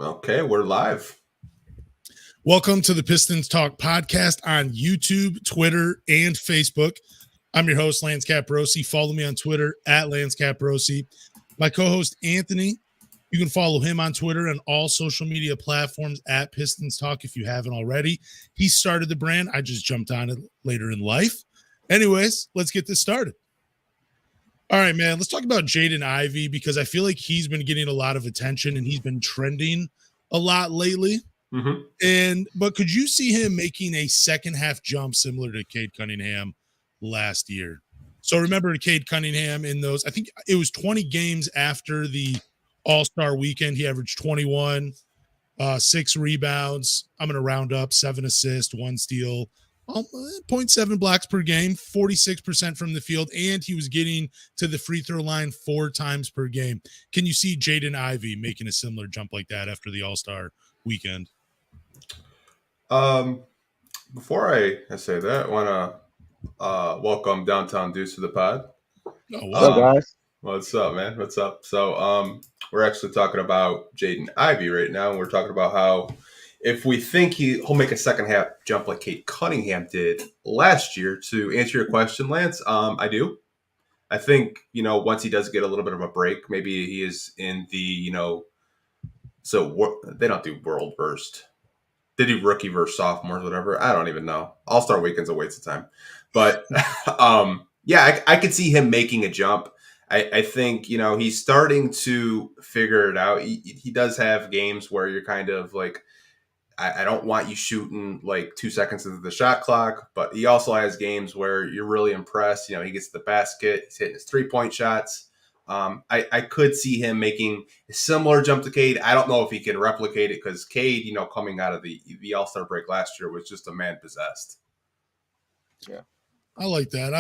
Okay, we're live. Welcome to the Pistons Talk podcast on YouTube, Twitter, and Facebook. I'm your host, Lance Caprosi. Follow me on Twitter at Lance Caprosi. My co-host, Anthony, you can follow him on Twitter and all social media platforms at Pistons Talk if you haven't already. He started the brand. I just jumped on it later in life. Anyways, let's get this started. All right, man, let's talk about Jaden Ivey because I feel like he's been getting a lot of attention and he's been trending a lot lately. But could you see him making a second half jump similar to Cade Cunningham last year? So remember Cade Cunningham in those, I think it was 20 games after the All-Star weekend. He averaged 21, 6 rebounds. I'm going to round up 7 assists, 1 steal, 0.7 blocks per game, 46% from the field, and he was getting to the free throw line 4 times per game. Can you see Jaden Ivey making a similar jump like that after the All-Star weekend? Before I say that, I want to welcome Downtown Deuce to the pod. What's up, guys? What's up, man? What's up? So we're actually talking about Jaden Ivey right now, and we're talking about how if we think he'll make a second half jump like Cade Cunningham did last year. To answer your question, Lance, I do. I think, once he does get a little bit of a break, maybe he is in the, so they don't do world first. They do rookie versus sophomores, whatever. I don't even know. All-Star weekend's a waste of time. But, I could see him making a jump. I think, he's starting to figure it out. He does have games where you're kind of like, I don't want you shooting like 2 seconds into the shot clock, but he also has games where you're really impressed. He gets to the basket, he's hitting his 3-point shots. I could see him making a similar jump to Cade. I don't know if he can replicate it because Cade, coming out of the All-Star break last year was just a man possessed. Yeah. I like that.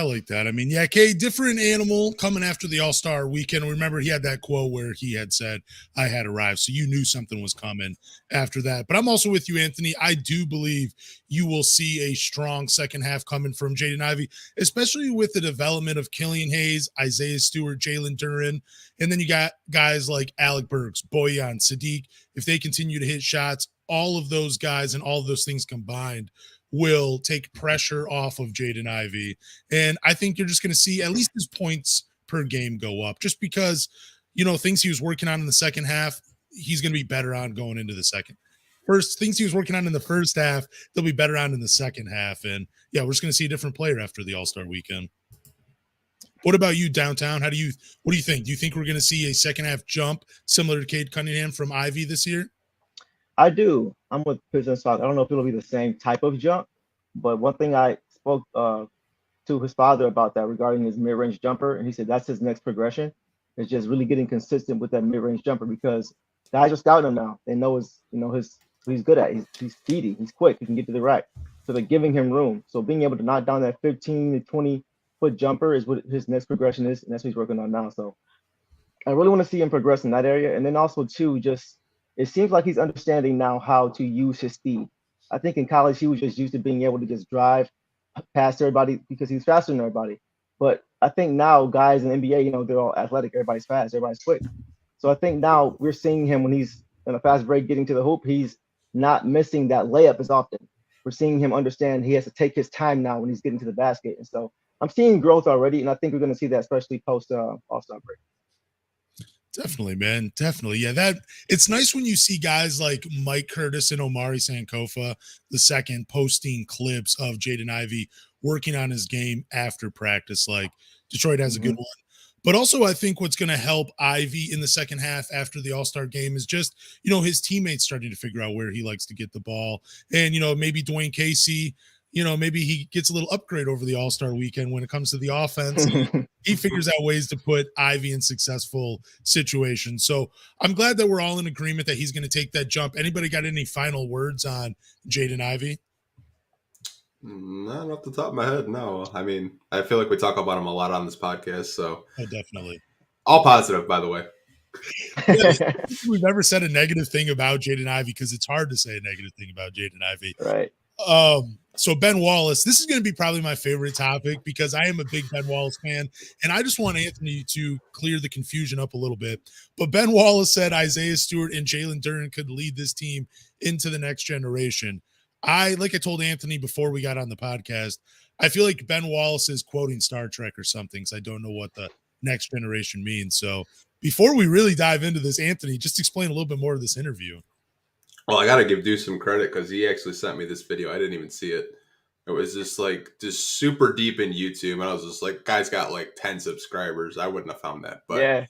I mean, Cade, different animal coming after the All-Star weekend. Remember, he had that quote where he had said, I had arrived. So you knew something was coming after that. But I'm also with you, Anthony. I do believe you will see a strong second half coming from Jaden Ivey, especially with the development of Killian Hayes, Isaiah Stewart, Jalen Duren. And then you got guys like Alec Burks, Boyan, Sadiq. If they continue to hit shots, all of those guys and all of those things combined will take pressure off of Jaden Ivey. And I think you're just going to see at least his points per game go up just because, things he was working on in the second half, he's going to be better on going into the second. First, things he was working on in the first half, they'll be better on in the second half. And we're just going to see a different player after the All-Star weekend. What about you, Downtown? What do you think? Do you think we're going to see a second half jump similar to Cade Cunningham from Ivey this year? I do. I'm with Pistons Talk. I don't know if it'll be the same type of jump, but one thing I spoke to his father about that regarding his mid-range jumper, and he said that's his next progression. It's just really getting consistent with that mid-range jumper because guys are scouting him now. They know what he's good at. He's speedy. He's quick. He can get to the rack. So they're giving him room. So being able to knock down that 15 to 20-foot jumper is what his next progression is, and that's what he's working on now. So I really want to see him progress in that area. And then also, too, it seems like he's understanding now how to use his speed. I think in college, he was just used to being able to just drive past everybody because he's faster than everybody. But I think now guys in the NBA, they're all athletic. Everybody's fast. Everybody's quick. So I think now we're seeing him when he's in a fast break getting to the hoop, he's not missing that layup as often. We're seeing him understand he has to take his time now when he's getting to the basket. And so I'm seeing growth already, and I think we're going to see that especially post All-Star break. Definitely, man. Definitely. Yeah, it's nice when you see guys like Mike Curtis and Omari Sankofa II posting clips of Jaden Ivey working on his game after practice. Like Detroit has a good one. But also I think what's going to help Ivey in the second half after the All-Star game is just, his teammates starting to figure out where he likes to get the ball. And, maybe Dwayne Casey, maybe he gets a little upgrade over the All-Star weekend when it comes to the offense. He figures out ways to put Ivey in successful situations. So I'm glad that we're all in agreement that he's going to take that jump. Anybody got any final words on Jaden Ivey? Not off the top of my head, no. I mean, I feel like we talk about him a lot on this podcast, so. Oh, definitely. All positive, by the way. We've never said a negative thing about Jaden Ivey because it's hard to say a negative thing about Jaden Ivey. Right. So Ben Wallace, this is going to be probably my favorite topic because I am a big Ben Wallace fan, and I just want Anthony to clear the confusion up a little bit. But Ben Wallace said Isaiah Stewart and Jalen Duren could lead this team into the next generation. Like I told Anthony before we got on the podcast, I feel like Ben Wallace is quoting Star Trek or something, so I don't know what the next generation means. So before we really dive into this, Anthony, just explain a little bit more of this interview. Well, I got to give Deuce some credit because he actually sent me this video. I didn't even see it. It was just super deep in YouTube. And I was just like, guy's got like 10 subscribers. I wouldn't have found that. But yeah.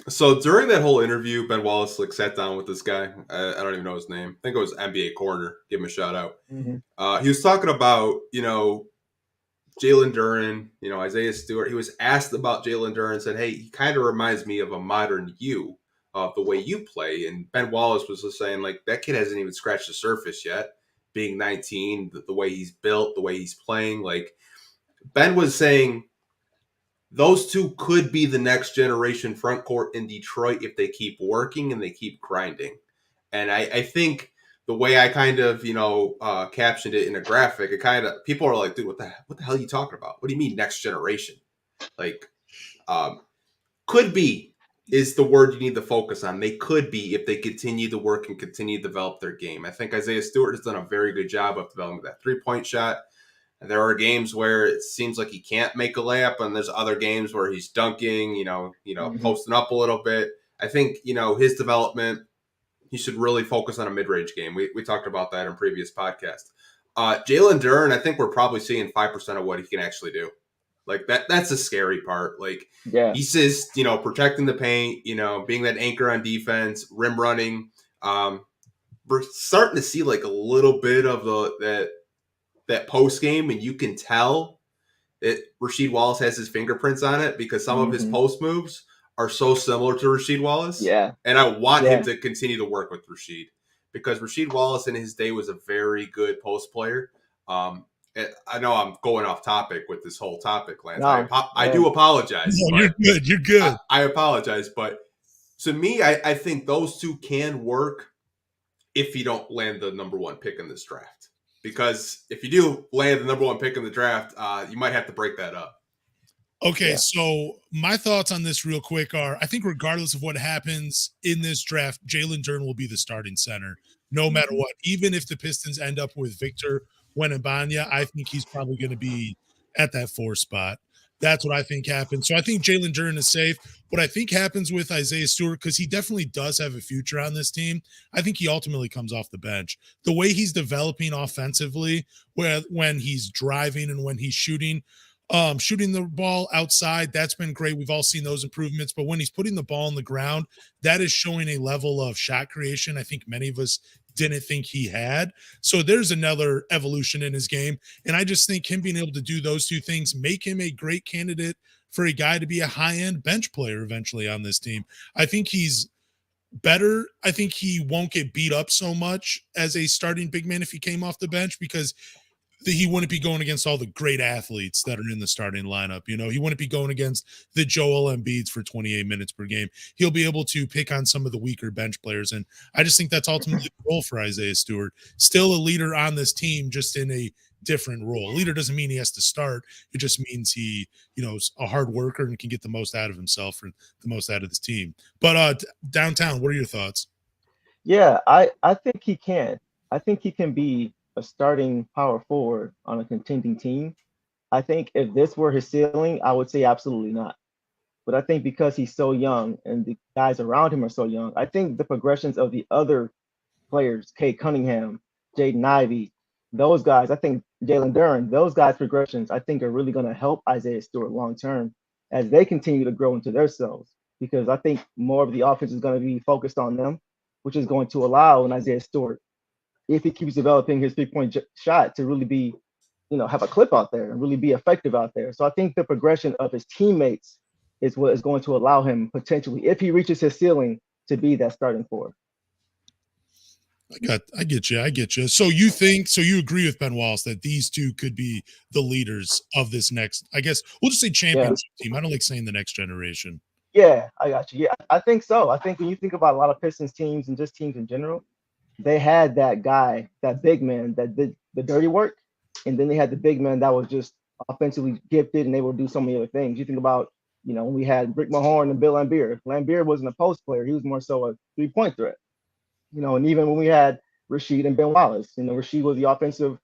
So during that whole interview, Ben Wallace sat down with this guy. I don't even know his name. I think it was NBA Corner. Give him a shout out. Mm-hmm. He was talking about, Jalen Duren, Isaiah Stewart. He was asked about Jalen Duren, said, hey, he kind of reminds me of a modern you. The way you play. And Ben Wallace was just saying, like, that kid hasn't even scratched the surface yet, being 19, the way he's built, the way he's playing. Like, Ben was saying those two could be the next generation front court in Detroit if they keep working and they keep grinding. And I think the way I kind of, captioned it in a graphic, it kind of, people are like, dude, what the hell are you talking about? What do you mean next generation? Like, could be is the word you need to focus on. They could be if they continue to work and continue to develop their game. I think Isaiah Stewart has done a very good job of developing that three-point shot. And there are games where it seems like he can't make a layup, and there's other games where he's dunking, posting up a little bit. I think, his development, he should really focus on a mid-range game. We talked about that in previous podcasts. Jalen Duren, I think we're probably seeing 5% of what he can actually do. Like that's the scary part. Like, yeah, he's just, protecting the paint, being that anchor on defense, rim running. We're starting to see like a little bit of that post game, and you can tell that Rasheed Wallace has his fingerprints on it because some of his post moves are so similar to Rasheed Wallace. Yeah. And I want him to continue to work with Rasheed because Rasheed Wallace in his day was a very good post player. I know I'm going off topic with this whole topic, Lance. No, I do apologize. No, you're good. You're good. I apologize. But to me, I think those two can work if you don't land the number one pick in this draft. Because if you do land the number one pick in the draft, you might have to break that up. Okay, so my thoughts on this real quick are, I think regardless of what happens in this draft, Jalen Duren will be the starting center no matter what. Even if the Pistons end up with Victor Wembanyama, I think he's probably going to be at that 4 spot. That's what I think happens. So I think Jalen Duren is safe. What I think happens with Isaiah Stewart, because he definitely does have a future on this team, I think he ultimately comes off the bench. The way he's developing offensively, when he's driving and when he's shooting the ball outside, that's been great. We've all seen those improvements. But when he's putting the ball on the ground, that is showing a level of shot creation I think many of us didn't think he had. So there's another evolution in his game. And I just think him being able to do those two things make him a great candidate for a guy to be a high-end bench player eventually on this team. I think he's better. I think he won't get beat up so much as a starting big man if he came off the bench because he wouldn't be going against all the great athletes that are in the starting lineup. He wouldn't be going against the Joel Embiids for 28 minutes per game. He'll be able to pick on some of the weaker bench players. And I just think that's ultimately the role for Isaiah Stewart. Still a leader on this team, just in a different role. A leader doesn't mean he has to start. It just means he, is a hard worker and can get the most out of himself and the most out of this team. But downtown, what are your thoughts? Yeah, I think he can. I think he can be a starting power forward on a contending team. I think if this were his ceiling, I would say absolutely not. But I think because he's so young and the guys around him are so young, I think the progressions of the other players, Cade Cunningham, Jaden Ivey, those guys, I think Jalen Duren, those guys' progressions, I think are really going to help Isaiah Stewart long term as they continue to grow into their selves. Because I think more of the offense is going to be focused on them, which is going to allow an Isaiah Stewart, if he keeps developing his 3-point shot, to really be, have a clip out there and really be effective out there. So I think the progression of his teammates is what is going to allow him potentially, if he reaches his ceiling, to be that starting forward. I get you. So you agree with Ben Wallace that these two could be the leaders of this next, I guess we'll just say championship team. I don't like saying the next generation. Yeah, I got you. Yeah, I think so. I think when you think about a lot of Pistons teams and just teams in general, they had that guy, that big man that did the dirty work, and then they had the big man that was just offensively gifted and able to do so many other things. You think about, when we had Rick Mahorn and Bill Laimbeer. Laimbeer wasn't a post player; he was more so a 3-point threat. And even when we had Rasheed and Ben Wallace, Rasheed was the offensive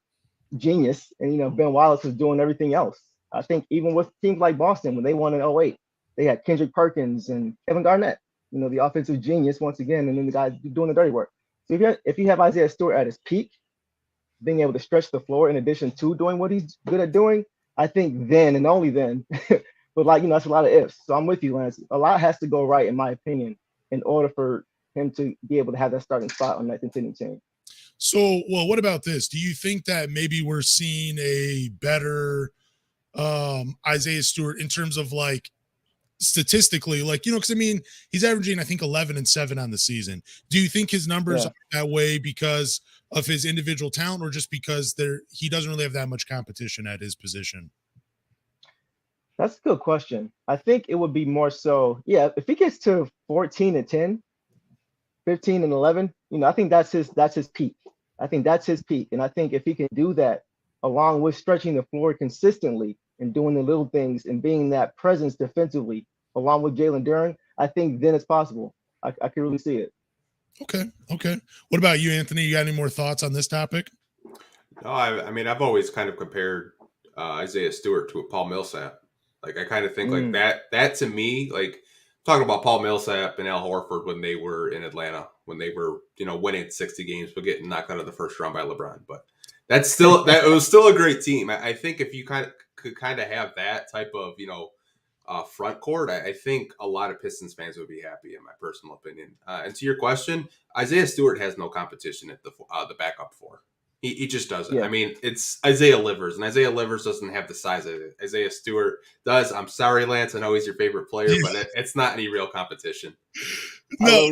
genius, and Ben Wallace was doing everything else. I think even with teams like Boston when they won in '08, they had Kendrick Perkins and Kevin Garnett, the offensive genius once again, and then the guy doing the dirty work. So if you have Isaiah Stewart at his peak, being able to stretch the floor in addition to doing what he's good at doing, I think then and only then. But that's a lot of ifs. So I'm with you, Lance. A lot has to go right, in my opinion, in order for him to be able to have that starting spot on that contending team. So, well, what about this? Do you think that maybe we're seeing a better Isaiah Stewart in terms of like statistically, like, because I mean, he's averaging, I think, 11 and 7 on the season. Do you think his numbers are that way because of his individual talent, or just because he doesn't really have that much competition at his position? That's a good question. I think it would be more so, if he gets to 14 and 10, 15 and 11, I think that's his peak. I think that's his peak. And I think if he can do that, along with stretching the floor consistently and doing the little things and being that presence defensively, along with Jalen Duren, I think then it's possible. I can really see it. Okay. What about you, Anthony? You got any more thoughts on this topic? No, I mean, I've always kind of compared Isaiah Stewart to a Paul Millsap. Like, I kind of think like that to me, like talking about Paul Millsap and Al Horford when they were in Atlanta, when they were, winning 60 games, but getting knocked out of the first round by LeBron. But it was still a great team. I think if you could have that type of, front court, I think a lot of Pistons fans would be happy, in my personal opinion. And to your question, Isaiah Stewart has no competition at the backup four. He just doesn't. Yeah. I mean, it's Isaiah Livers, and Isaiah Livers doesn't have the size that Isaiah Stewart does. I'm sorry, Lance. I know he's your favorite player, but it's not any real competition. No,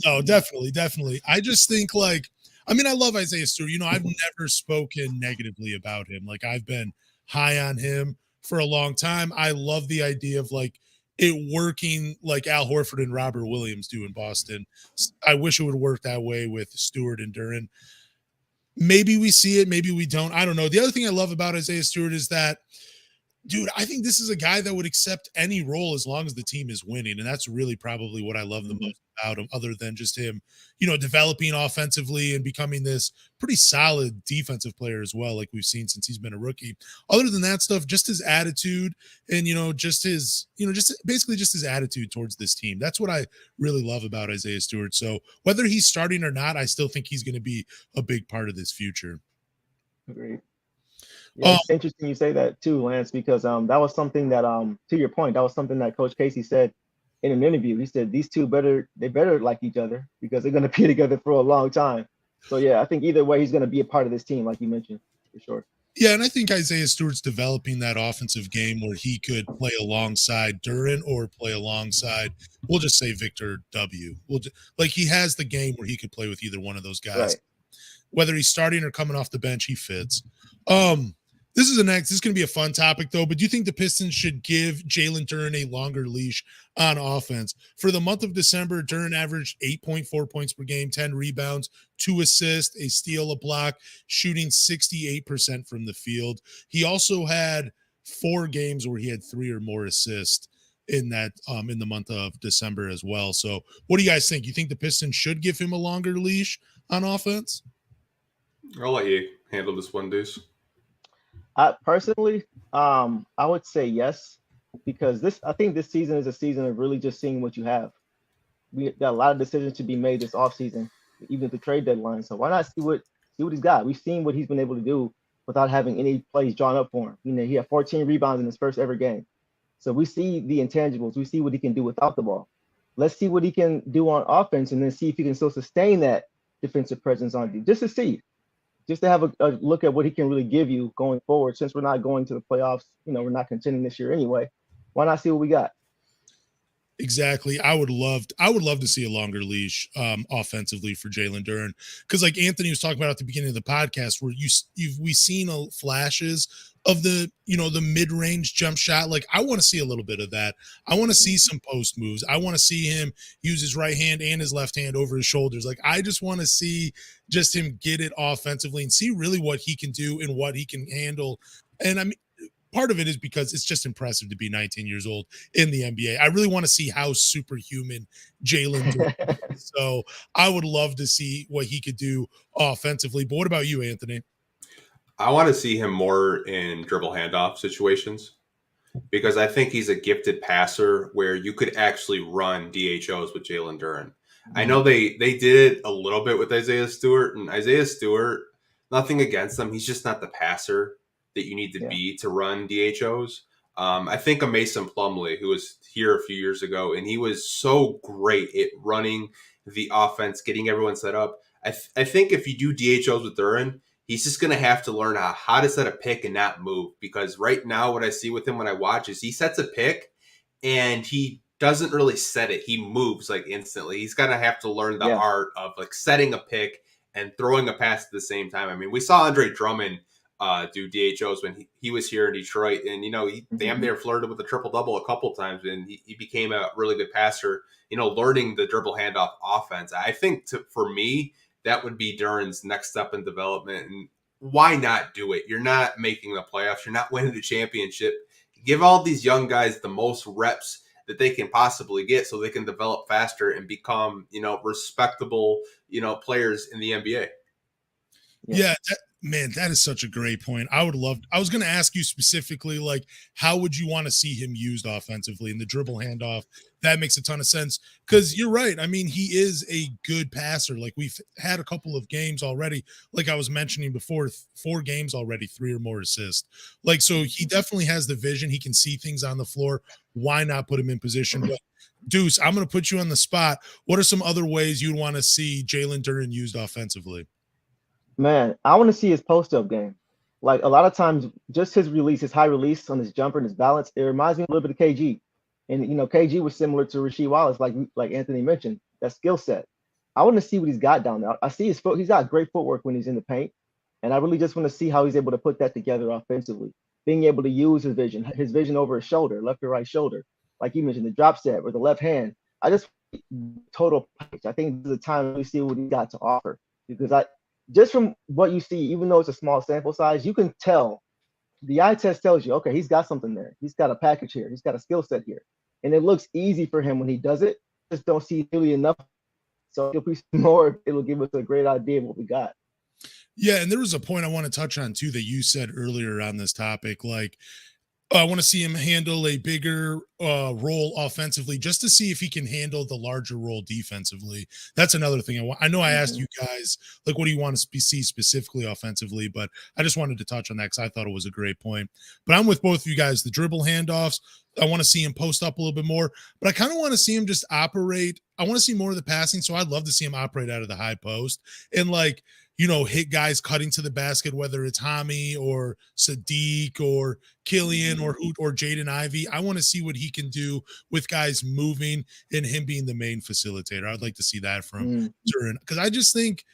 No, definitely. I just think I love Isaiah Stewart. I've never spoken negatively about him. Like, I've been high on him for a long time. I love the idea of it working like Al Horford and Robert Williams do in Boston. I wish it would work that way with Stewart and Duren. Maybe we see it, maybe we don't. I don't know. The other thing I love about Isaiah Stewart is that, dude, I think this is a guy that would accept any role as long as the team is winning. And that's really probably what I love the most about him, other than just him, developing offensively and becoming this pretty solid defensive player as well, like we've seen since he's been a rookie. Other than that stuff, just his attitude and, just his attitude towards this team. That's what I really love about Isaiah Stewart. So whether he's starting or not, I still think he's going to be a big part of this future. Agreed. Yeah, it's interesting you say that too, Lance, because that was something that, to your point, that was something that Coach Casey said in an interview. He said these two better like each other because they're going to be together for a long time. So yeah, I think either way he's going to be a part of this team, like you mentioned, for sure. Yeah, and I think Isaiah Stewart's developing that offensive game where he could play alongside Duren or play alongside, we'll just say Victor W. He has the game where he could play with either one of those guys. Right. Whether he's starting or coming off the bench, he fits. This is going to be a fun topic, though. But do you think the Pistons should give Jalen Duren a longer leash on offense? For the month of December, Duren averaged 8.4 points per game, 10 rebounds, 2 assists, a steal, a block, shooting 68% from the field. He also had 4 games where he had 3 or more assists in that in the month of December as well. So what do you guys think? You think the Pistons should give him a longer leash on offense? I'll let you handle this one, Deuce. Personally, I would say yes, because I think this season is a season of really just seeing what you have. We got a lot of decisions to be made this offseason, even at the trade deadline. So why not see what he's got? We've seen what he's been able to do without having any plays drawn up for him. He had 14 rebounds in his first ever game. So we see the intangibles. We see what he can do without the ball. Let's see what he can do on offense, and then see if he can still sustain that defensive presence on you, just to see. Just to have a look at what he can really give you going forward. Since we're not going to the playoffs, we're not contending this year anyway. Why not see what we got? Exactly. I would love to see a longer leash offensively for Jalen Duren, because like Anthony was talking about at the beginning of the podcast, where we've seen flashes of the mid-range jump shot. Like I want to see a little bit of that. I want to see some post moves. I want to see him use his right hand and his left hand over his shoulders. Like I just want to see just him get it offensively and see really what he can do and what he can handle. And I mean, part of it is because it's just impressive to be 19 years old in the NBA. I really want to see how superhuman Jalen Duren is. So I would love to see what he could do offensively. But what about you, Anthony? I want to see him more in dribble handoff situations because I think he's a gifted passer where you could actually run DHOs with Jalen Duren. I know they did it a little bit with Isaiah Stewart, and Isaiah Stewart, nothing against him. He's just not the passer that you need to be to run DHOs. I think of Mason Plumlee, who was here a few years ago, and he was so great at running the offense, getting everyone set up. I think if you do DHOs with Duren, he's just going to have to learn how to set a pick and not move, because right now what I see with him when I watch is he sets a pick and he doesn't really set it. He moves like instantly. He's going to have to learn the art of like setting a pick and throwing a pass at the same time. I mean, we saw Andre Drummond do DHOs when he was here in Detroit, and he damn near flirted with a triple-double a couple times, and he became a really good passer, learning the dribble handoff offense. I think for me, that would be Duren's next step in development. And why not do it? You're not making the playoffs. You're not winning the championship. Give all these young guys the most reps that they can possibly get so they can develop faster and become, respectable, players in the NBA. Yeah, man, that is such a great point. I was going to ask you specifically, like, how would you want to see him used offensively in the dribble handoff? That makes a ton of sense, because you're right. I mean, he is a good passer. Like, we've had a couple of games already, like I was mentioning before, 4 games already, 3 or more assists. Like, so he definitely has the vision. He can see things on the floor. Why not put him in position? But Deuce, I'm going to put you on the spot. What are some other ways you'd want to see Jalen Duren used offensively? Man, I want to see his post-up game. Like a lot of times, just his release, his high release on his jumper and his balance, it reminds me a little bit of KG. And KG was similar to Rasheed Wallace, like Anthony mentioned, that skill set. I want to see what he's got down there. I see his foot. He's got great footwork when he's in the paint, and I really just want to see how he's able to put that together offensively. Being able to use his vision over his shoulder, left or right shoulder, like you mentioned, the drop step or the left hand. I just total package. I think this is the time we see what he got to offer, because just from what you see, even though it's a small sample size, you can tell. The eye test tells you, okay, he's got something there. He's got a package here. He's got a skill set here. And it looks easy for him when he does it. Just don't see nearly enough. So if we see more, it'll give us a great idea of what we got. Yeah, and there was a point I want to touch on too that you said earlier on this topic. Like, I want to see him handle a bigger role offensively, just to see if he can handle the larger role defensively. That's another thing. I know I asked you guys, like, what do you want to see specifically offensively? But I just wanted to touch on that because I thought it was a great point. But I'm with both of you guys. The dribble handoffs, I want to see him post up a little bit more. But I kind of want to see him just operate. I want to see more of the passing. So I'd love to see him operate out of the high post and, like, hit guys cutting to the basket, whether it's Hami or Sadiq or Killian or Jaden Ivey. I want to see what he can do with guys moving and him being the main facilitator. I'd like to see that from Duren, because I just think,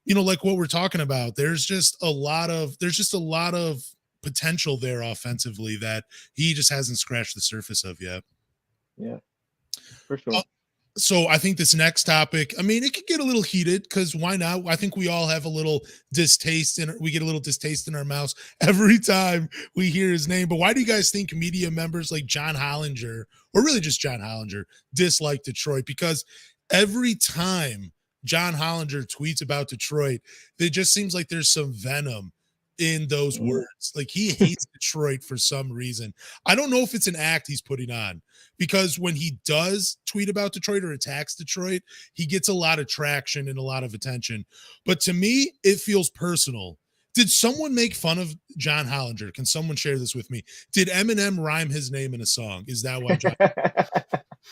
like what we're talking about, there's just a lot of potential there offensively that he just hasn't scratched the surface of yet. Yeah, for sure. So I think this next topic, I mean, it could get a little heated, because why not? I think we all have a little distaste, and we get a little distaste in our mouths every time we hear his name. But why do you guys think media members like John Hollinger, or really just John Hollinger, dislike Detroit? Because every time John Hollinger tweets about Detroit, it just seems like there's some venom in those words. Like, he hates Detroit for some reason. I don't know if it's an act he's putting on, because when he does tweet about Detroit or attacks Detroit, he gets a lot of traction and a lot of attention. But to me, it feels personal. Did someone make fun of John Hollinger? Can someone share this with me? Did Eminem rhyme his name in a song? Is that why John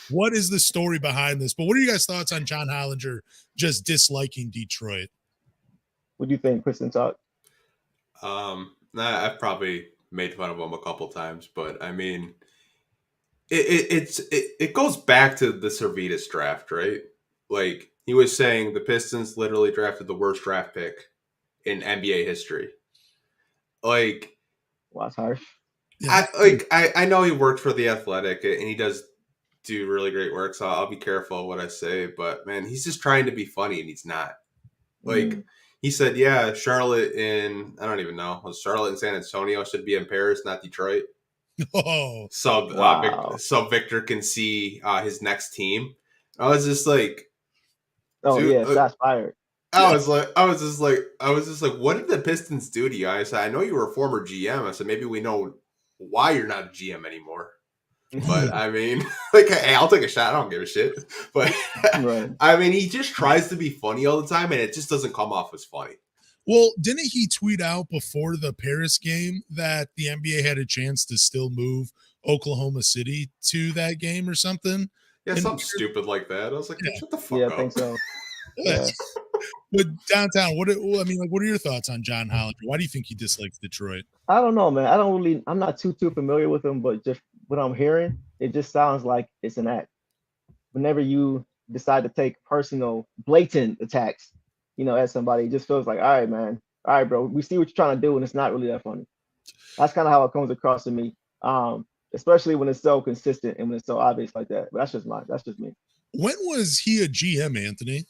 What is the story behind this? But what are you guys' thoughts on John Hollinger just disliking Detroit? What do you think, Kristen Talk? I've probably made fun of him a couple times, but I mean, it goes back to the Servetus draft, right? Like he was saying, the Pistons literally drafted the worst draft pick in NBA history. Like, Well, that's harsh. Yeah. I know he worked for the Athletic and he does do really great work, so I'll be careful of what I say. But man, he's just trying to be funny and he's not. Like he said, yeah, Charlotte in I don't even know, was Charlotte and San Antonio should be in Paris, not Detroit. Oh, So Wow. so Victor can see his next team. I was just like, Oh dude. yeah, shots fired. I was just like, what did the Pistons do to you? I said, I know you were a former GM. I said, maybe we know why you're not a GM anymore. But I mean, like, hey, I'll take a shot. I don't give a shit. But Right. I mean, he just tries to be funny all the time, and it just doesn't come off as funny. well, didn't he tweet out before the Paris game that the NBA had a chance to still move Oklahoma City to that game or something? Yeah, And something stupid like that. I was like, Yeah. shut the fuck Yeah, up. I think so. Yeah. But downtown, what I mean, like, what are your thoughts on John Hollinger? Why do you think he dislikes Detroit? I don't know, man. I'm not too familiar with him, but just what I'm hearing, it just sounds like it's an act. Whenever you decide to take personal, blatant attacks, at somebody, it just feels like, all right, man, all right, bro, we see what you're trying to do, and it's not really that funny. That's kind of how it comes across to me, especially when it's so consistent and when it's so obvious like that. But that's just me. When was he a GM, Anthony?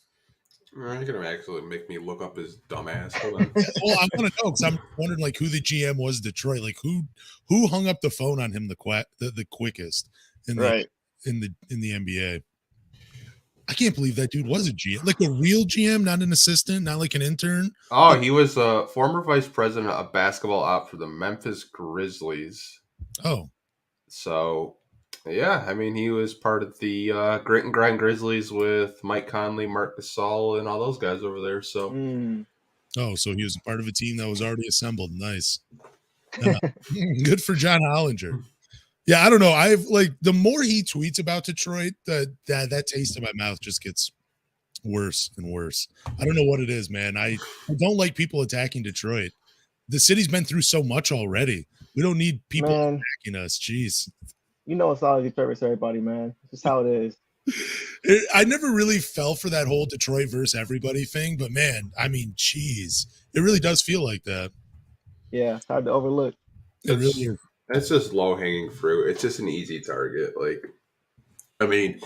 You're gonna actually make me look up his dumbass. Hold on. Well, I want to know because I'm wondering like who the GM was Detroit. Like who hung up the phone on him the quickest in the Right. in the NBA. I can't believe that dude was a GM, like a real GM, not an assistant, not like an intern. Oh, he was a former vice president of basketball out for the Memphis Grizzlies. Oh, So, yeah, I mean, he was part of the Grit and Grind Grizzlies with Mike Conley, Mark Gasol, and all those guys over there. So, oh, so he was a part of a team that was already assembled. Nice. Good for John Hollinger. Yeah, I don't know. I've like the more he tweets about Detroit, that taste in my mouth just gets worse and worse. I don't know what it is, man. I don't like people attacking Detroit. The city's been through so much already. We don't need people attacking us. Jeez. It's all Detroit versus everybody, man. It's just how it is. I never really fell for that whole Detroit versus everybody thing, but man, I mean, geez, it really does feel like that. Yeah, it's hard to overlook. It really is. It's just low hanging fruit. It's just an easy target. Like, I mean,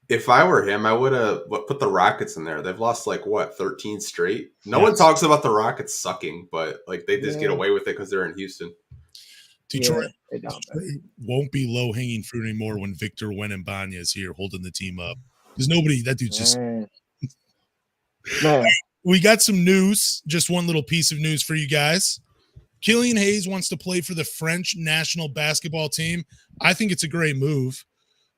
if I were him, I would have put the Rockets in there. They've lost 13 straight. No one talks about the Rockets sucking, but like they just get away with it because they're in Houston. Detroit won't be low hanging fruit anymore when Victor Wembanyama is here holding the team up. There's nobody. That dude's just. Man. We got some news. Just one little piece of news for you guys. Killian Hayes wants to play for the French national basketball team. I think it's a great move.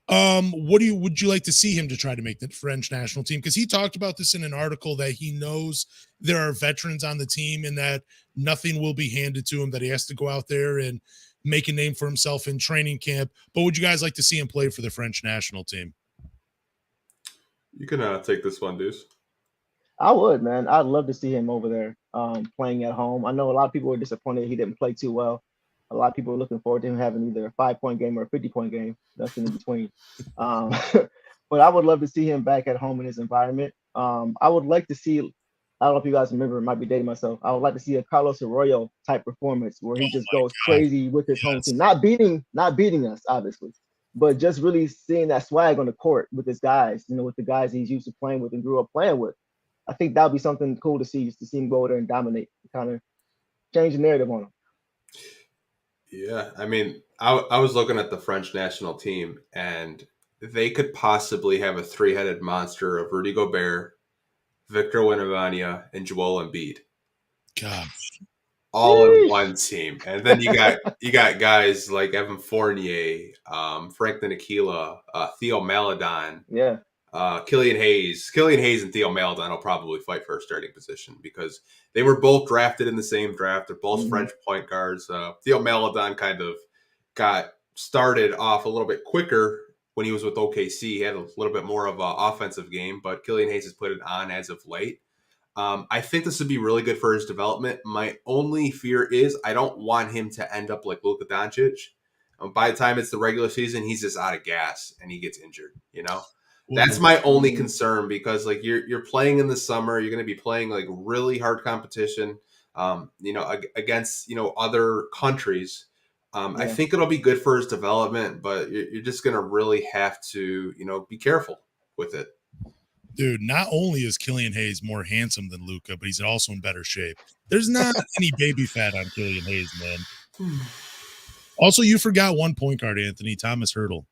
Would you like to see him to try to make the French national team? Because he talked about this in an article that he knows there are veterans on the team and that nothing will be handed to him, that he has to go out there and make a name for himself in training camp. But would you guys like to see him play for the French national team? You can take this one, Deuce. I would, man. I'd love to see him over there playing at home. I know a lot of people were disappointed he didn't play too well. A lot of people are looking forward to him having either a 5-point game or a 50-point game. Nothing in between. But I would love to see him back at home in his environment. I would like to see, I don't know if you guys remember, I might be dating myself. I would like to see a Carlos Arroyo type performance where he just goes crazy with his home team. Not beating us, obviously, but just really seeing that swag on the court with his guys, with the guys he's used to playing with and grew up playing with. I think that would be something cool to see, just to see him go over there and dominate, kind of change the narrative on him. Yeah, I mean, I was looking at the French national team, and they could possibly have a three-headed monster of Rudy Gobert, Victor Wembanyama, and Joel Embiid. Gosh. All in one team. And then you got guys like Evan Fournier, Frank Ntilikina, Theo Maledon. Yeah. Killian Hayes and Theo Maledon will probably fight for a starting position because they were both drafted in the same draft. They're both French point guards. Theo Maledon kind of got started off a little bit quicker when he was with OKC. He had a little bit more of an offensive game, but Killian Hayes has put it on as of late. I think this would be really good for his development. My only fear is I don't want him to end up like Luka Doncic. By the time it's the regular season, he's just out of gas and he gets injured. Well, That's my only concern because like you're playing in the summer, you're going to be playing like really hard competition, against other countries. I think it'll be good for his development, but you're just going to really have to be careful with it. dude, not only is Killian Hayes more handsome than Luka, but he's also in better shape. There's not any baby fat on Killian Hayes, man. Also, you forgot one point guard, Anthony, Thomas Hurdle.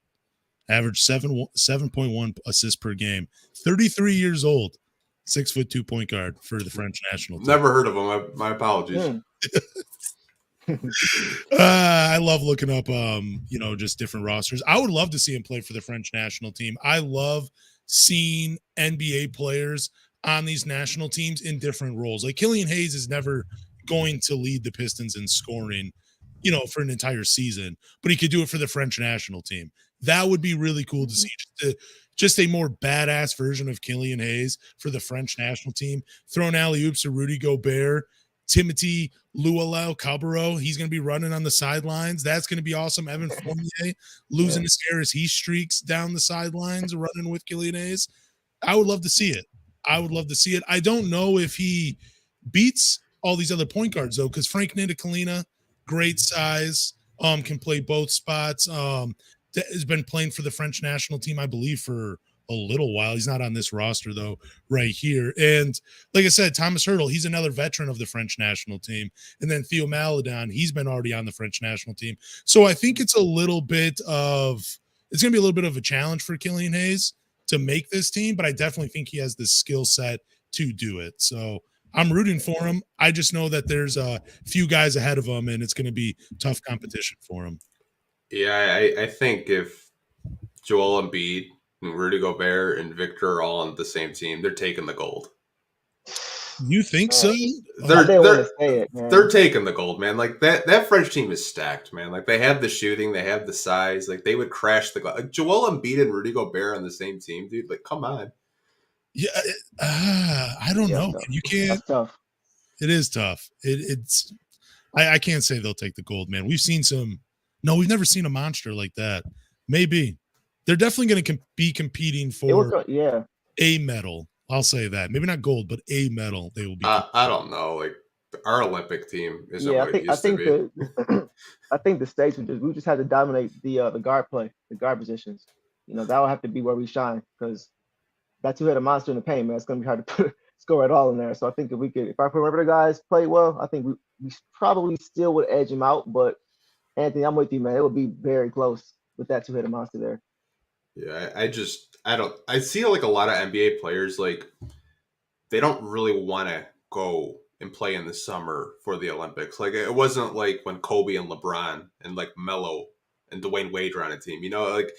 Averaged 7.1 assists per game. 33 years old. 6'2" point guard for the French national team. Never heard of him. My apologies. I love looking up, just different rosters. I would love to see him play for the French national team. I love seeing NBA players on these national teams in different roles. Like Killian Hayes is never going to lead the Pistons in scoring, for an entire season, but he could do it for the French national team. That would be really cool to see. Just a more badass version of Killian Hayes for the French national team. Throwing alley-oops to Rudy Gobert, Timothy Luwawu-Cabarrot. He's going to be running on the sidelines. That's going to be awesome. Evan Fournier losing his hair as he streaks down the sidelines running with Killian Hayes. I would love to see it. I don't know if he beats all these other point guards, though, because Frank Ntilikina, great size, can play both spots. Has been playing for the French national team, I believe, for a little while. He's not on this roster, though, right here. And like I said, Thomas Hurdle, he's another veteran of the French national team. And then Theo Maledon, he's been already on the French national team. So I think it's going to be a little bit of a challenge for Killian Hayes to make this team, but I definitely think he has the skill set to do it. So I'm rooting for him. I just know that there's a few guys ahead of him, and it's going to be tough competition for him. Yeah, I think if Joel Embiid and Rudy Gobert and Victor are all on the same team, they're taking the gold. You think so? They're taking the gold, man. Like that French team is stacked, man. Like they have the shooting, they have the size. Like they would crash the like Joel Embiid and Rudy Gobert on the same team, dude. Like, come on. Yeah, I don't know. You can't. That's tough. It is tough. It's. I can't say they'll take the gold, man. We've seen some. No, we've never seen a monster like that. Maybe they're definitely going to be competing for a medal. I'll say that. Maybe not gold, but a medal. They will be. I don't know. Like our Olympic team isn't what it used to be. I think the States we just had to dominate the guard play, the guard positions. That will have to be where we shine because that two-headed monster in the paint, man, it's going to be hard to score at all in there. So I think if our perimeter guys play well, I think we probably still would edge him out, but Anthony, I'm with you, man. It would be very close with that two-headed monster there. Yeah, I see like a lot of NBA players, like they don't really want to go and play in the summer for the Olympics. Like it wasn't like when Kobe and LeBron and like Melo and Dwayne Wade were on a team, like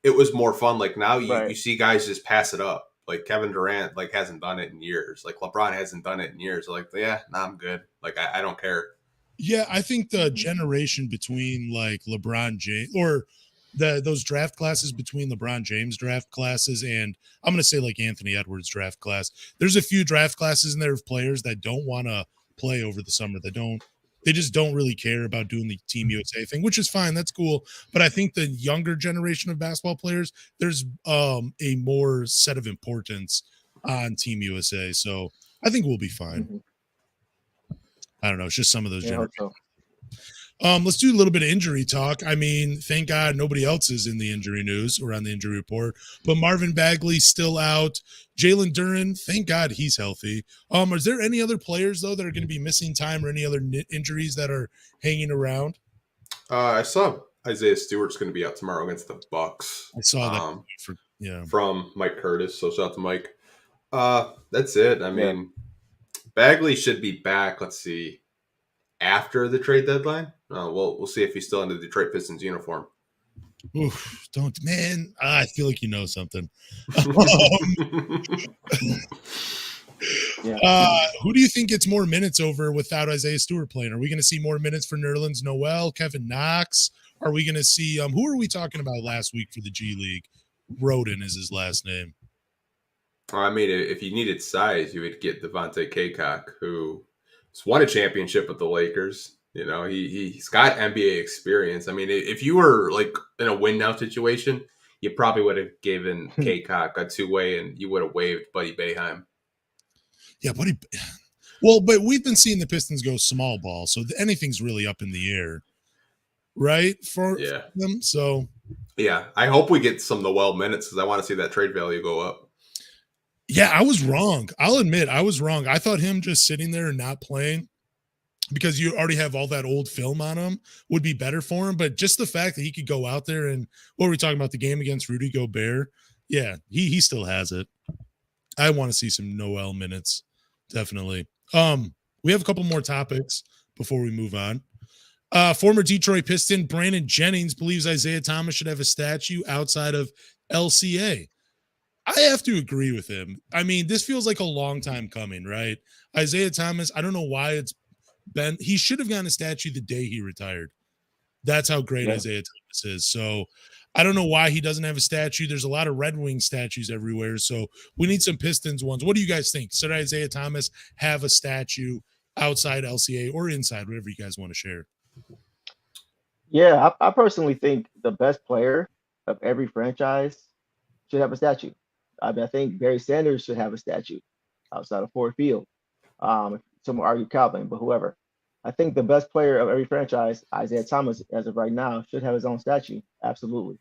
it was more fun. Like now you see guys just pass it up. Like Kevin Durant, like hasn't done it in years. Like LeBron hasn't done it in years. Like, I'm good. Like I don't care. Yeah, I think the generation between like LeBron James or those draft classes between LeBron James draft classes and I'm going to say like Anthony Edwards draft class. There's a few draft classes in there of players that don't want to play over the summer. They just don't really care about doing the Team USA thing, which is fine. That's cool. But I think the younger generation of basketball players, there's a more set of importance on Team USA. So I think we'll be fine. Mm-hmm. I don't know. It's just some of those generations. Let's do a little bit of injury talk. I mean, thank God nobody else is in the injury news or on the injury report, but Marvin Bagley's still out. Jalen Duren, thank God he's healthy. Is there any other players, though, that are going to be missing time or any other injuries that are hanging around? I saw Isaiah Stewart's going to be out tomorrow against the Bucks. I saw that from Mike Curtis, so shout out to Mike. That's it. I mean, Bagley should be back, let's see, after the trade deadline. We'll see if he's still in the Detroit Pistons uniform. Oof, man. I feel like you know something. Who do you think gets more minutes over without Isaiah Stewart playing? Are we going to see more minutes for Nerlens Noel, Kevin Knox? Are we going to see who are we talking about last week for the G League? Roden is his last name. I mean, if you needed size, you would get Devontae Caycock, who won a championship with the Lakers. You know, he's got NBA experience. I mean, if you were like in a win now situation, you probably would have given Cade Cock a 2-way and you would have waived Buddy Boeheim. Yeah, Buddy. Well, but we've been seeing the Pistons go small ball, so anything's really up in the air, right? For them. So yeah, I hope we get some Noel minutes because I want to see that trade value go up. Yeah, I was wrong. I'll admit I was wrong. I thought him just sitting there and not playing because you already have all that old film on him would be better for him. But just the fact that he could go out there and what were we talking about, the game against Rudy Gobert? Yeah, he still has it. I want to see some Noel minutes, definitely. We have a couple more topics before we move on. Former Detroit Piston Brandon Jennings believes Isaiah Thomas should have a statue outside of LCA. I have to agree with him. I mean, this feels like a long time coming, right? Isaiah Thomas, I don't know why it's been. He should have gotten a statue the day he retired. That's how great Isaiah Thomas is. So I don't know why he doesn't have a statue. There's a lot of Red Wing statues everywhere. So we need some Pistons ones. What do you guys think? Should Isaiah Thomas have a statue outside LCA or inside, whatever you guys want to share? Yeah, I personally think the best player of every franchise should have a statue. I mean, I think Barry Sanders should have a statue outside of Ford Field. Some will argue Calvin, but whoever. I think the best player of every franchise, Isaiah Thomas, as of right now, should have his own statue. Absolutely.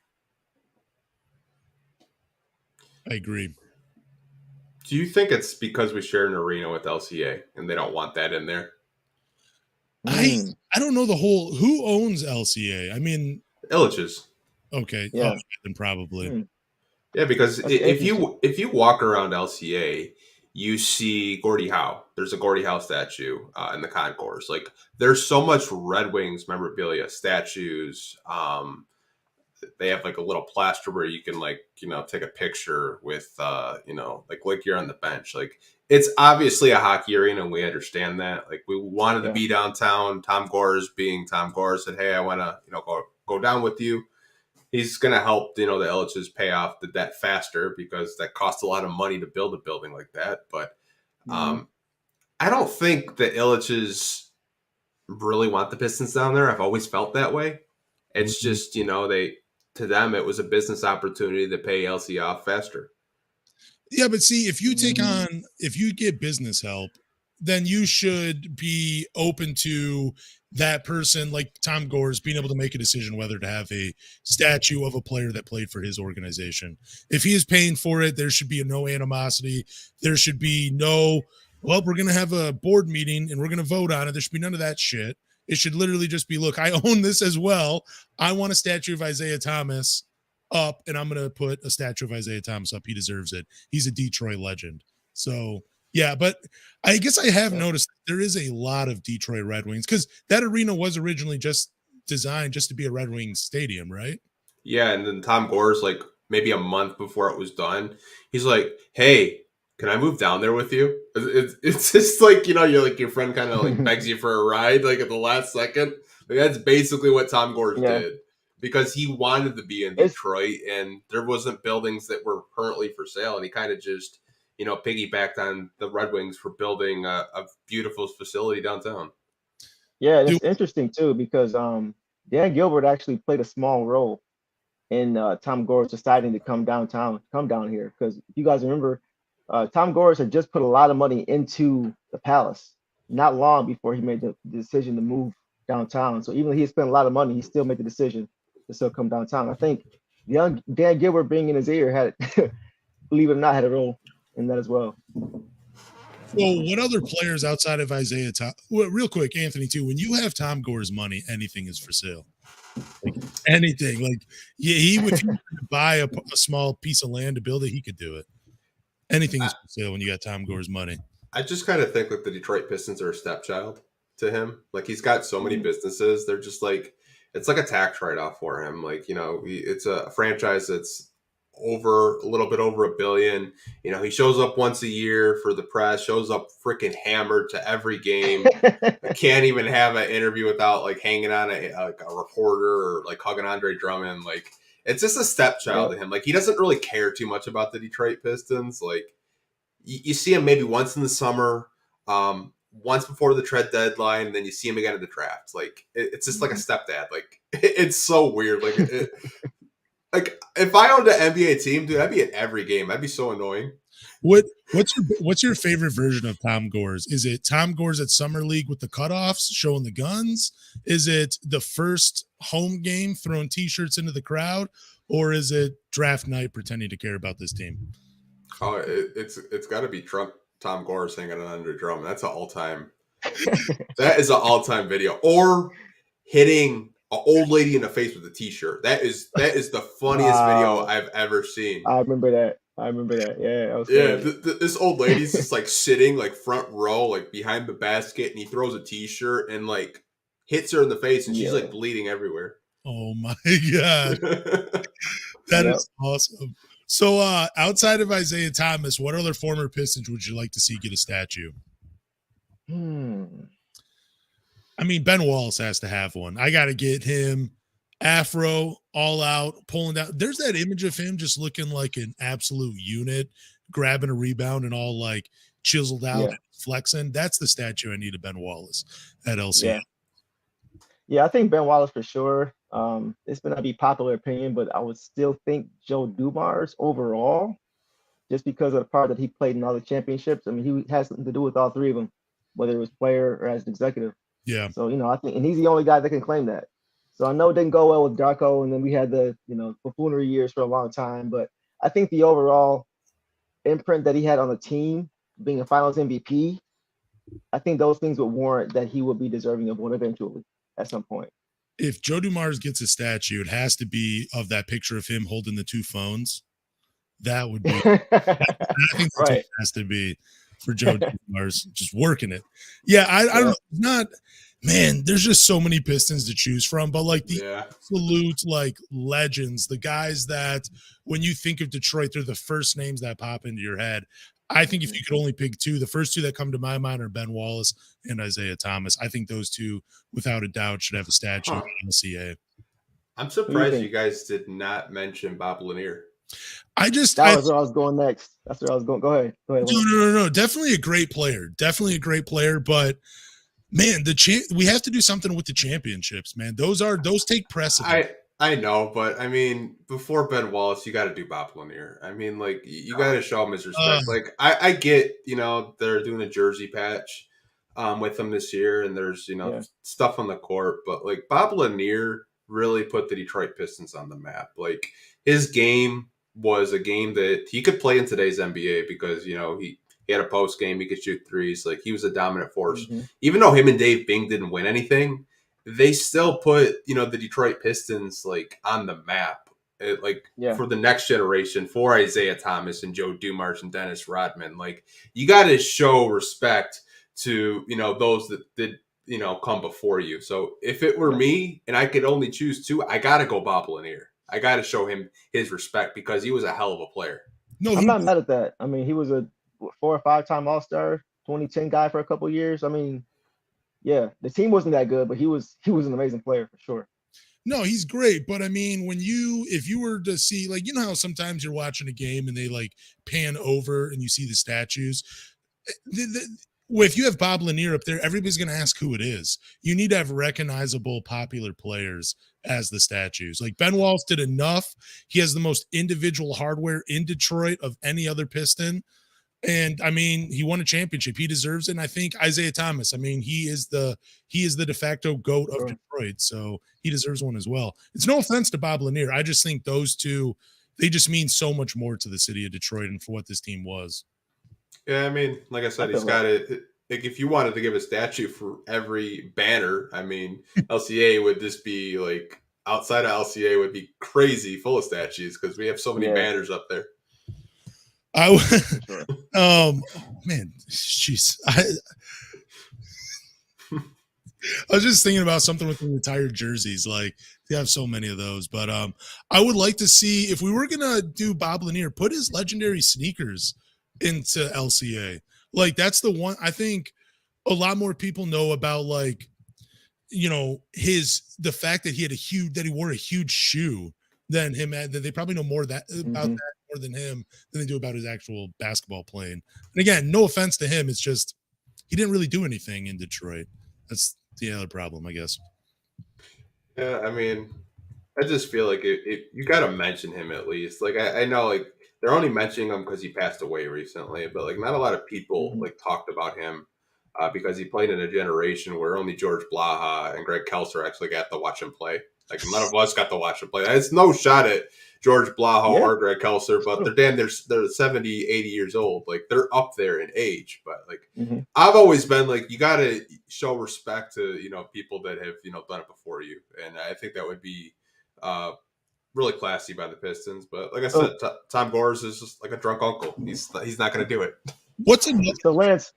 I agree. Do you think it's because we share an arena with LCA and they don't want that in there? I don't know the whole. Who owns LCA? I mean, Illich's. Okay. Yeah. Oh, then probably. Yeah, because if you walk around LCA, you see Gordie Howe. There's a Gordie Howe statue in the concourse. Like, there's so much Red Wings memorabilia, statues. They have like a little plaster where you can take a picture with like you're on the bench. Like, it's obviously a hockey arena, and we understand that. Like, we wanted to be downtown. Tom Gores, being Tom Gores, said, "Hey, I want to go down with you." He's going to help, the Illich's pay off the debt faster because that costs a lot of money to build a building like that. But I don't think the Illich's really want the Pistons down there. I've always felt that way. It's just, to them, it was a business opportunity to pay LC off faster. Yeah, but see, if you get business help, then you should be open to that person, like Tom Gores, being able to make a decision whether to have a statue of a player that played for his organization. If he is paying for it, there should be no animosity. There should be no, well, we're going to have a board meeting and we're going to vote on it. There should be none of that shit. It should literally just be, look, I own this as well. I want a statue of Isaiah Thomas up, and I'm going to put a statue of Isaiah Thomas up. He deserves it. He's a Detroit legend. So, yeah, but I guess I have noticed there is a lot of Detroit Red Wings because that arena was originally just designed just to be a Red Wings stadium, right? Yeah, and then Tom Gores, like maybe a month before it was done, he's like, "Hey, can I move down there with you?" It's just like, you're like your friend kind of like begs you for a ride like at the last second. Like, that's basically what Tom Gores did because he wanted to be in Detroit and there wasn't buildings that were currently for sale, and he kind of just piggybacked on the Red Wings for building a beautiful facility downtown. Yeah, it's interesting too because Dan Gilbert actually played a small role in Tom Gores deciding to come down here. Because if you guys remember, Tom Gores had just put a lot of money into the Palace not long before he made the decision to move downtown. So even though he had spent a lot of money, he still made the decision to still come downtown. I think young Dan Gilbert being in his ear had, believe it or not, had a role in that as well. Well, what other players outside of Isaiah Thomas? Well, real quick, Anthony, too, when you have Tom Gores money, anything is for sale. Like, anything. Like, yeah, he would buy a small piece of land to build it, he could do it. Anything is for sale when you got Tom Gores money. I just kind of think like the Detroit Pistons are a stepchild to him. Like, he's got so many businesses. They're just like, it's like a tax write-off for him. Like, it's a franchise that's a little bit over $1 billion. He shows up once a year for the press, shows up freaking hammered to every game. Can't even have an interview without like hanging on a reporter or like hugging Andre Drummond. Like, it's just a stepchild to him. Like, he doesn't really care too much about the Detroit Pistons. Like, you see him maybe once in the summer. once before the trade deadline, and then you see him again at the draft. Like it's just like a stepdad. Like it's so weird. Like if I owned an NBA team, dude, I'd be at every game. That'd be so annoying. What's your favorite version of Tom Gores? Is it Tom Gores at Summer League with the cutoffs, showing the guns? Is it the first home game throwing T-shirts into the crowd, or is it draft night pretending to care about this team? Oh, it's got to be Tom Gores hanging under a drum. That's an all-time. That is an all-time video. Or hitting an old lady in the face with a T-shirt. That is the funniest video I've ever seen. I remember that. Yeah, that was this old lady's just like sitting like front row, like behind the basket, and he throws a T-shirt and like hits her in the face, and she's like bleeding everywhere. Oh my god, that is awesome. So, outside of Isaiah Thomas, what other former Pistons would you like to see get a statue? I mean, Ben Wallace has to have one. I got to get him afro, all out, pulling down. There's that image of him just looking like an absolute unit, grabbing a rebound and all like chiseled out, flexing. That's the statue I need of Ben Wallace at LCA. Yeah, I think Ben Wallace for sure. It's going to be popular opinion, but I would still think Joe Dumars overall, just because of the part that he played in all the championships. I mean, he has something to do with all three of them, whether it was player or as an executive. Yeah. So, I think, and he's the only guy that can claim that. So I know it didn't go well with Darko, and then we had the, buffoonery years for a long time. But I think the overall imprint that he had on the team, being a Finals MVP, I think those things would warrant that he would be deserving of one eventually at some point. If Joe Dumars gets a statue, it has to be of that picture of him holding the two phones. That would be. I think that's what it has to be for Joe Dumars, just working it. Yeah, I don't know. Not. Man, there's just so many Pistons to choose from, but like the absolute like legends, the guys that when you think of Detroit, they're the first names that pop into your head. I think if you could only pick two, the first two that come to my mind are Ben Wallace and Isaiah Thomas. I think those two, without a doubt, should have a statue in the CA. I'm surprised you guys did not mention Bob Lanier. That was where I was going next. That's where I was going. Go ahead. No. Definitely a great player. But man, we have to do something with the championships, man. Those take precedence. I know, but I mean, before Ben Wallace, you got to do Bob Lanier. I mean, like you got to show him his respect. Like I get, they're doing a jersey patch with him this year, and there's stuff on the court, but like Bob Lanier really put the Detroit Pistons on the map. Like his game was a game that he could play in today's NBA because he had a post game, he could shoot threes. Like he was a dominant force. Mm-hmm. Even though him and Dave Bing didn't win anything, they still put, the Detroit Pistons like on the map, for the next generation, for Isaiah Thomas and Joe Dumars and Dennis Rodman. Like you got to show respect to, those that did, come before you. So if it were me and I could only choose two, I got to go Bob Lanier. I got to show him his respect because he was a hell of a player. No, I'm not mad at that. I mean, he was a 4 or 5-time All-Star, 2010 guy for a couple of years. I mean, yeah, the team wasn't that good, but he was an amazing player for sure. No, he's great. But I mean, if you were to see, like, how sometimes you're watching a game and they like pan over and you see the statues. If you have Bob Lanier up there, everybody's going to ask who it is. You need to have recognizable, popular players as the statues. Like Ben Wallace did enough. He has the most individual hardware in Detroit of any other Piston. And I mean, he won a championship. He deserves it. And I think Isaiah Thomas, I mean, he is the de facto GOAT of Detroit. So he deserves one as well. It's no offense to Bob Lanier. I just think those two, they just mean so much more to the city of Detroit and for what this team was. Yeah, I mean, like I said, he's got it. Like if you wanted to give a statue for every banner, I mean, LCA would just be like, outside of LCA would be crazy full of statues because we have so many banners up there. Man, jeez. I was just thinking about something with the retired jerseys. Like they have so many of those, but I would like to see if we were gonna do Bob Lanier, put his legendary sneakers into LCA. Like that's the one I think a lot more people know about. Like the fact that he wore a huge shoe than him. That they probably know more about that more than him than they do about his actual basketball playing. And again, no offense to him, it's just he didn't really do anything in Detroit. That's the other problem, I guess. Yeah, I mean, I just feel like you got to mention him at least. Like I know like they're only mentioning him because he passed away recently, but like not a lot of people Mhm. like talked about him because he played in a generation where only George Blaha and Greg Kelser actually got to watch him play. Like none of us got to watch him play. It's no shot at George Blaha Yeah, or Greg Kelser, but they're 70, 80 years old. Like they're up there in age, but like hmm I've always been like you got to show respect to people that have done it before you, and I think that would be uh, really classy by the Pistons. But like I said, So, Tom Gores is just like a drunk uncle. He's not going to do it. What's another? so Lance,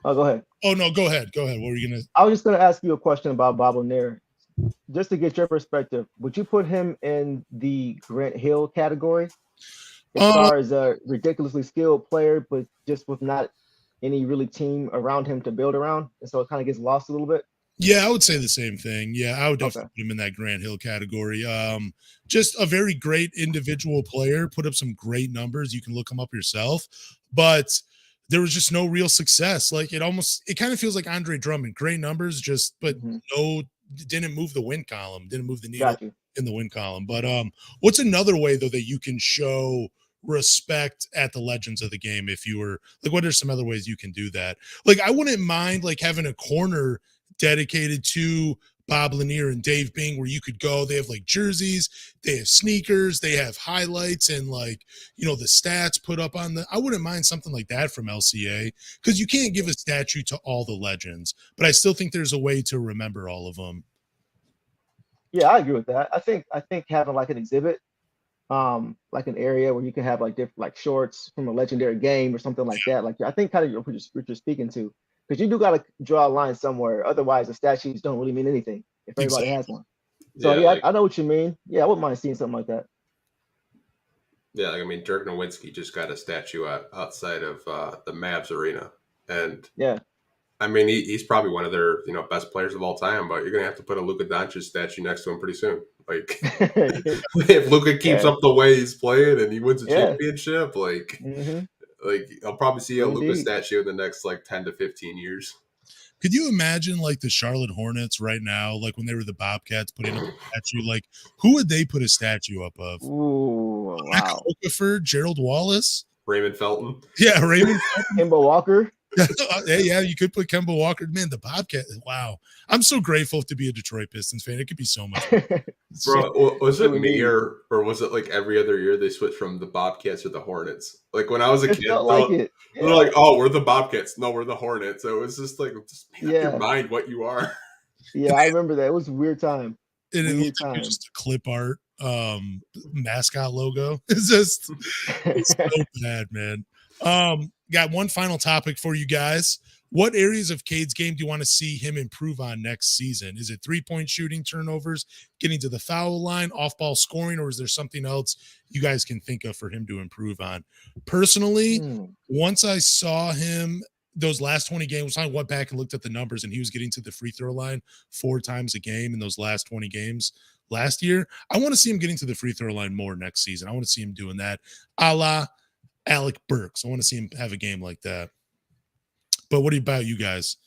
go ahead. Oh no, go ahead. Go ahead. What were you gonna? I was just going to ask you a question about Bob Lanier, just to get your perspective. Would you put him in the Grant Hill category as Uh, far as a ridiculously skilled player, but just with not any really team around him to build around, and so it kind of gets lost a little bit? yeah, I would say the same thing. Yeah, I would Okay. definitely put him in that Grant Hill category. Just a very great individual player, put up some great numbers. You can look him up yourself, but there was just no real success. Like it kind of feels like Andre Drummond, great numbers, but hmm no, didn't move the win column, didn't move the needle Got you. in the win column. But what's another way though that you can show respect at the legends of the game? If you were like, what are some other ways you can do that? Like, I wouldn't mind like having a corner dedicated to Bob Lanier and Dave Bing, where you could go. They have like jerseys, they have sneakers, they have highlights and like, the stats put up on I wouldn't mind something like that from LCA, because you can't give a statue to all the legends, but I still think there's a way to remember all of them. Yeah, I agree with that. I think having like an exhibit, like an area where you can have like different like shorts from a legendary game or something like that. Like I think kind of what you're speaking to, because you do got to draw a line somewhere. Otherwise, the statues don't really mean anything if everybody Exactly. has one. So Yeah, yeah, like I know what you mean. Yeah, I wouldn't mind seeing something like that. I mean, Dirk Nowitzki just got a statue outside of the Mavs arena, and Yeah. I mean, he's probably one of their best players of all time. But you're gonna have to put a Luka Doncic statue next to him pretty soon. Like if Luka keeps Yeah. up the way he's playing and he wins a Yeah. championship, hmm like I'll probably see a Luka Indeed. statue in the next like 10 to 15 years. Could you imagine like the Charlotte Hornets right now, like when they were the Bobcats putting up a statue, like who would they put a statue up of? Ooh, Rebecca wow. Okafor, Gerald Wallace? Raymond Felton. Yeah, Raymond. Kemba Walker. Yeah, you could put Kemba Walker. Man, the Bobcat. Wow. I'm so grateful to be a Detroit Pistons fan. It could be so much. Bro, was it we me need. or was it like every other year they switched from the Bobcats to the Hornets? Like when I was a It kid, felt like it. they're Yeah. like, "Oh, we're the Bobcats." No, we're the Hornets. So it was just like, just make up your Yeah. mind what you are. Yeah, I remember that. It was a weird time. And it Weird looked like time. just a clip art mascot logo. It's so bad, man. Got one final topic for you guys. What areas of Cade's game do you want to see him improve on next season? Is it 3-point shooting, turnovers, getting to the foul line, off-ball scoring, or is there something else you guys can think of for him to improve on? Personally, once I saw him those last 20 games, I went back and looked at the numbers, and he was getting to the free throw line 4 times a game in those last 20 games last year. I want to see him getting to the free throw line more next season. I want to see him doing that a la Alec Burks. I want to see him have a game like that. But what about you guys?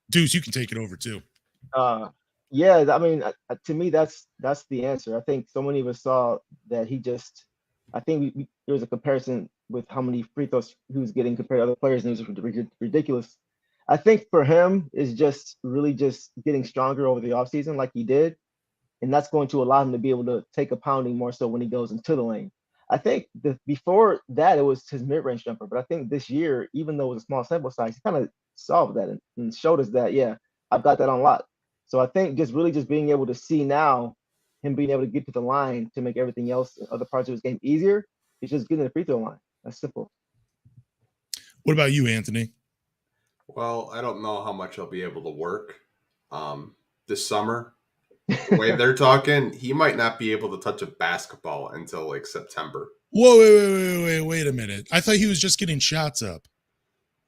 Deuce, you can take it over too. Yeah, I mean, to me, that's the answer. I think so many of us saw that he just. I think there was a comparison with how many free throws he was getting compared to other players, and it was ridiculous. I think for him is just really just getting stronger over the offseason like he did, and that's going to allow him to be able to take a pounding more so when he goes into the lane. I think before that it was his mid-range jumper, but I think this year, even though it was a small sample size, he kind of solved that and showed us that, yeah, I've got that on lock. So I think just really just being able to see now him being able to get to the line to make everything else, other parts of his game easier, is just getting to the free throw line. That's simple. What about you, Anthony? Well, I don't know how much he'll be able to work this summer. The way they're talking, he might not be able to touch a basketball until like September. Whoa, wait a minute. I thought he was just getting shots up.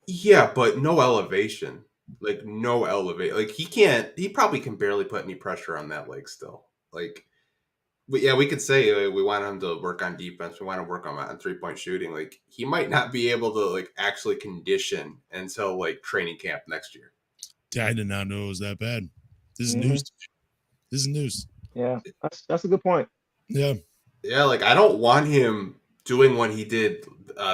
Yeah, but no elevation. Like no elevate. Like he probably can barely put any pressure on that leg still. Like we could say we want him to work on defense. We want to work on 3-point shooting. Like he might not be able to like actually condition until like training camp next year. I did not know it was that bad. This is Mhm. news. This is news. Yeah, that's a good point. Yeah. Yeah, like I don't want him doing what he did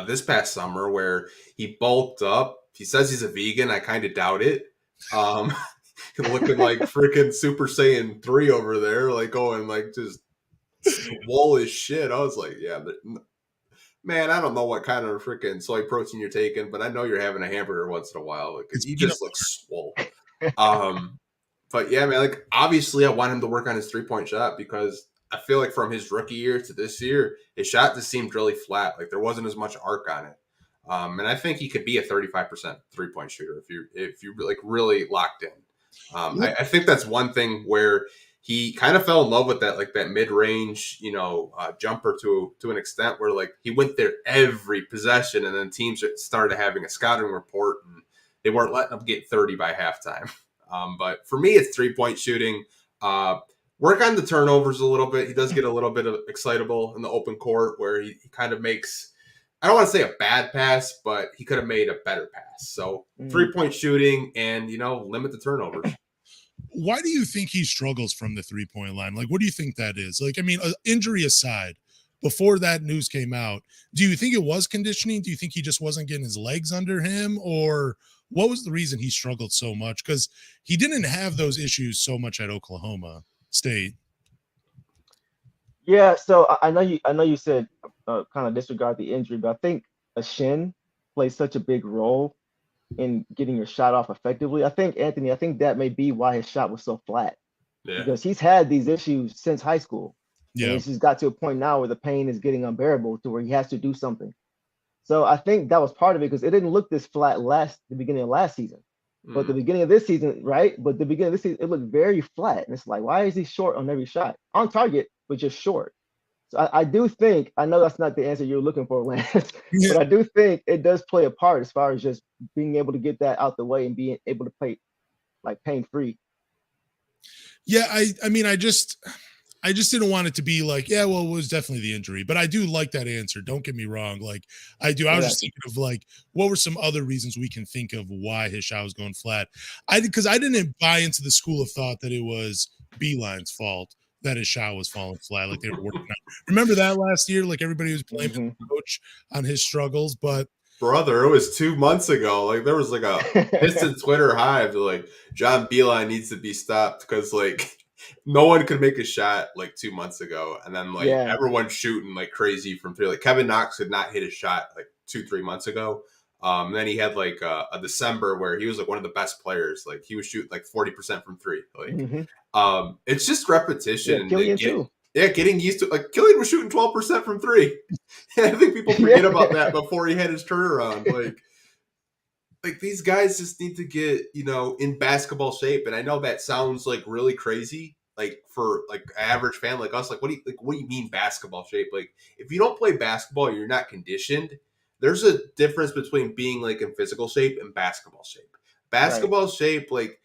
this past summer, where he bulked up. He says he's a vegan. I kind of doubt it. Looking like freaking Super Saiyan 3 over there, like going like just swole as shit. I was like, yeah, man, I don't know what kind of freaking soy protein you're taking, but I know you're having a hamburger once in a while because he just looks swole. But yeah, man, like obviously I want him to work on his 3-point shot because I feel like from his rookie year to this year, his shot just seemed really flat. Like there wasn't as much arc on it. And I think he could be a 35% 3-point shooter if you like really locked in. I think that's one thing where he kind of fell in love with that mid range, jumper to an extent where like he went there every possession, and then teams started having a scouting report and they weren't letting him get 30 by halftime. But for me, it's 3-point shooting. Work on the turnovers a little bit. He does get a little bit of excitable in the open court where he kind of makes, I don't want to say a bad pass, but he could have made a better pass. So 3-point shooting and, limit the turnovers. Why do you think he struggles from the 3-point line? Like, what do you think that is? Like, I mean, injury aside, before that news came out, do you think it was conditioning? Do you think he just wasn't getting his legs under him? Or what was the reason he struggled so much? Because he didn't have those issues so much at Oklahoma State. Yeah, so I know you said kind of disregard the injury, but I think a shin plays such a big role in getting your shot off effectively. I think that may be why his shot was so flat. Yeah. Because he's had these issues since high school. Yeah. And it's just got to a point now where the pain is getting unbearable to where he has to do something. So I think that was part of it because it didn't look this flat the beginning of last season. But the beginning of this season, right? But the beginning of this season, it looked very flat. And it's like, why is he short on every shot? On target, but just short. So I do think, I know that's not the answer you're looking for, Lance, but I do think it does play a part as far as just being able to get that out the way and being able to play like pain-free. Yeah, I mean, I just didn't want it to be like, yeah, well, it was definitely the injury. But I do like that answer. Don't get me wrong. Like, I do. I was just thinking of like, what were some other reasons we can think of why his shot was going flat? Because I didn't buy into the school of thought that it was Beeline's fault that his shot was falling flat, like they were working out. Remember that last year? Like everybody was blaming the coach on his struggles, but brother, it was 2 months ago. Like there was like a Piston Twitter hive like John Beilein needs to be stopped because like no one could make a shot like 2 months ago, and then like everyone's shooting like crazy from three. Like Kevin Knox could not hit a shot like 2-3 months ago. And then he had like a December where he was like one of the best players. Like he was shooting like 40% from three. Like it's just repetition. Yeah, Killian too. Yeah, getting used to like Killian was shooting 12% from three. I think people forget about that before he had his turnaround. Like these guys just need to get, in basketball shape. And I know that sounds like really crazy, like for like an average fan like us. Like what do you mean basketball shape? Like if you don't play basketball, you're not conditioned. There's a difference between being like in physical shape and basketball shape. Basketball shape, like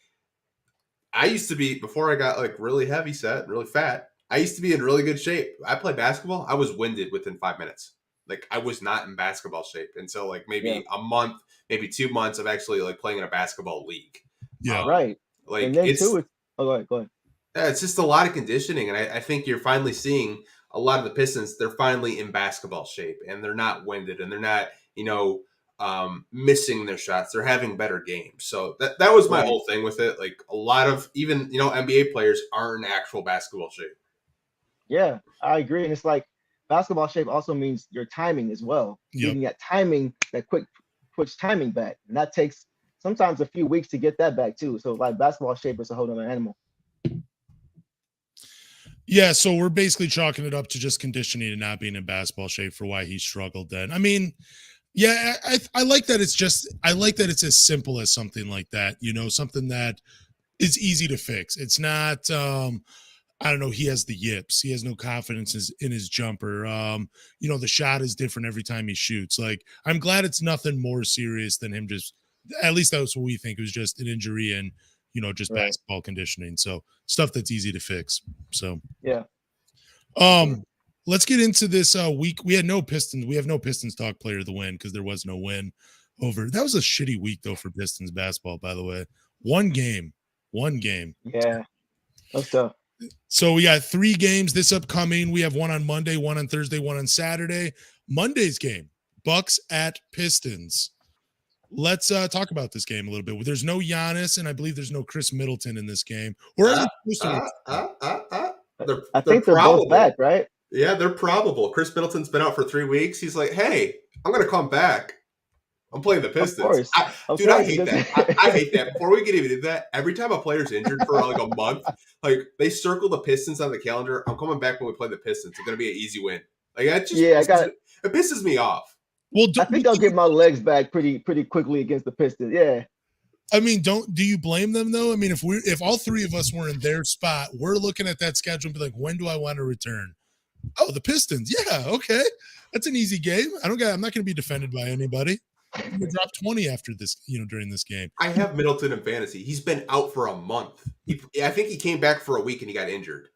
I used to be before I got like really heavy set, really fat. I used to be in really good shape. I played basketball. I was winded within 5 minutes. Like I was not in basketball shape until like maybe a month, maybe 2 months of actually like playing in a basketball league. Yeah, right. Like and then go ahead. Yeah, it's just a lot of conditioning, and I think you're finally seeing a lot of the Pistons. They're finally in basketball shape, and they're not winded, and they're not missing their shots. They're having better games. So that was my whole thing with it. Like a lot of even NBA players aren't in actual basketball shape. Yeah, I agree. And it's like basketball shape also means your timing as well. Getting that timing, that quick timing back. And that takes sometimes a few weeks to get that back too. So like basketball shape is a whole other animal. Yeah, so we're basically chalking it up to just conditioning and not being in basketball shape for why he struggled then. I mean, yeah, I like that it's as simple as something like that, something that is easy to fix. It's not I don't know, he has the yips. He has no confidence in his jumper. The shot is different every time he shoots. Like, I'm glad it's nothing more serious than him just, at least that's what we think, it was just an injury and, just basketball conditioning. So stuff that's easy to fix. So, yeah. Let's get into this week. We have no Pistons talk player of the win because there was no win over. That was a shitty week though for Pistons basketball, by the way. One game. Yeah, that's tough. So we got 3 games this upcoming. We have one on Monday, one on Thursday, one on Saturday. Monday's game, Bucks at Pistons. Let's talk about this game a little bit. There's no Giannis, and I believe there's no Chris Middleton in this game. Or I They're think they're probable. both back, right? Yeah, they're probable. Chris Middleton's been out for 3 weeks. He's like, hey, I'm going to come back. I'm playing the Pistons. I hate that. I hate that. Before we get even into that, every time a player's injured for like a month, like they circle the Pistons on the calendar. I'm coming back when we play the Pistons. It's going to be an easy win. Like it pisses me off. Well, I think I'll get my legs back pretty quickly against the Pistons. Yeah. I mean, do you blame them though? I mean, if all 3 of us were in their spot, we're looking at that schedule and be like, when do I want to return? Oh, the Pistons. Yeah, okay. That's an easy game. I'm not going to be defended by anybody. I'm going to drop 20 after this, during this game. I have Middleton in fantasy. He's been out for a month. I think he came back for a week and he got injured.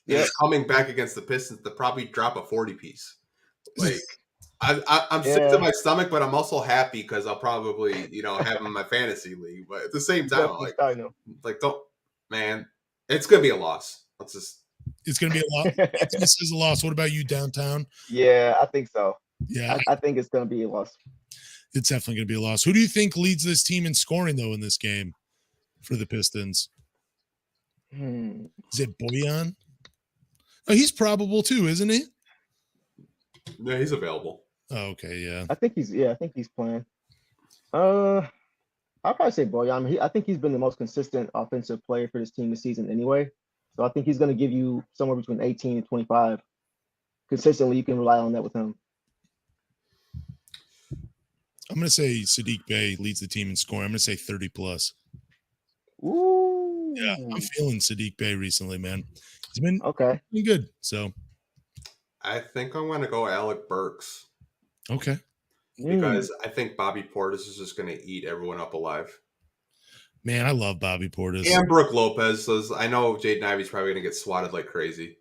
Yeah. He's coming back against the Pistons to probably drop a 40 piece. Like, I'm sick to my stomach, but I'm also happy because I'll probably, have him in my fantasy league. But at the same time, it's going to be a loss. It's going to be a loss. This is a loss. What about you, downtown? Yeah, I think so. Yeah. I think it's going to be a loss. It's definitely going to be a loss. Who do you think leads this team in scoring, though, in this game for the Pistons? Is it Bojan? Oh, he's probable, too, isn't he? No, he's available. Oh, okay, yeah. I think he's playing. I'll probably say Bojan. I think he's been the most consistent offensive player for this team this season anyway. So I think he's going to give you somewhere between 18 and 25. Consistently, you can rely on that with him. I'm going to say Saddiq Bey leads the team in scoring. I'm going to say 30 plus. Ooh. Yeah, I'm feeling Saddiq Bey recently, man. He's been good. So I think I'm going to go Alec Burks. Okay. Because I think Bobby Portis is just going to eat everyone up alive. Man, I love Bobby Portis. And Brook Lopez says, I know Jaden Ivey's probably going to get swatted like crazy.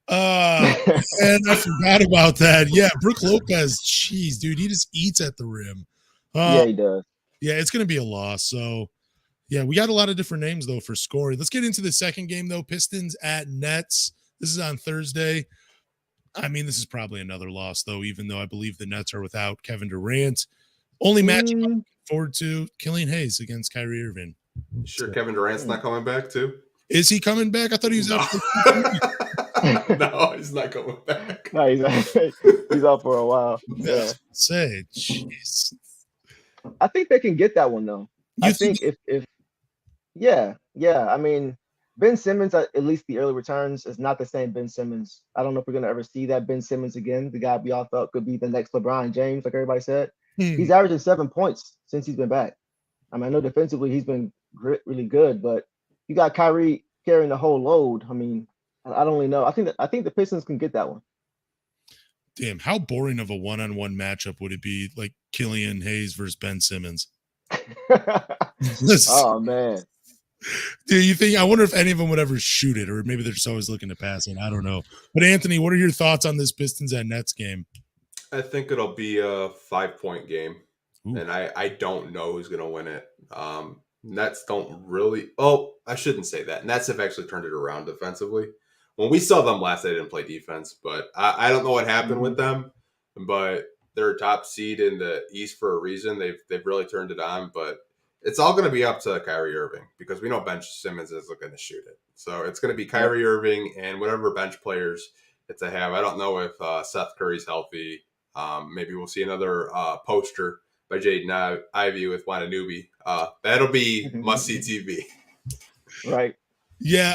And I forgot about that. Yeah, Brook Lopez, jeez, dude, he just eats at the rim. Yeah, he does. Yeah, it's going to be a loss. So, yeah, we got a lot of different names, though, for scoring. Let's get into the second game, though. Pistons at Nets. This is on Thursday. I mean, this is probably another loss, though, even though I believe the Nets are without Kevin Durant. Only match I'm looking forward to, Killian Hayes against Kyrie Irving. Sure, Kevin Durant's not coming back, too? Is he coming back? I thought he was out. No, he's not coming back. No, he's out for a while. Yeah. Say, jeez. I think they can get that one, though. I think if I mean, Ben Simmons, at least the early returns, is not the same Ben Simmons. I don't know if we're going to ever see that Ben Simmons again. The guy we all thought could be the next LeBron James, like everybody said. He's averaging 7 points since he's been back. I mean, I know defensively he's been really good, but you got Kyrie carrying the whole load. I mean, I don't really know. I think the Pistons can get that one. Damn, how boring of a one-on-one matchup would it be, like Killian Hayes versus Ben Simmons? Oh, man. Do you think? I wonder if any of them would ever shoot it, or maybe they're just always looking to pass it. I don't know. But Anthony, what are your thoughts on this Pistons at Nets game? I think it'll be a 5-point game. Ooh. And I don't know who's going to win it. Nets don't really – oh, I shouldn't say that. Nets have actually turned it around defensively. When we saw them last, they didn't play defense. But I don't know what happened with them. But they're a top seed in the East for a reason. They've really turned it on. But it's all going to be up to Kyrie Irving because we know Ben Simmons is looking to shoot it. So it's going to be Kyrie Irving and whatever bench players that they have. I don't know if Seth Curry's healthy. Maybe we'll see another poster by Jaden Ivey with Wananubi. That'll be must-see TV. Right. Yeah,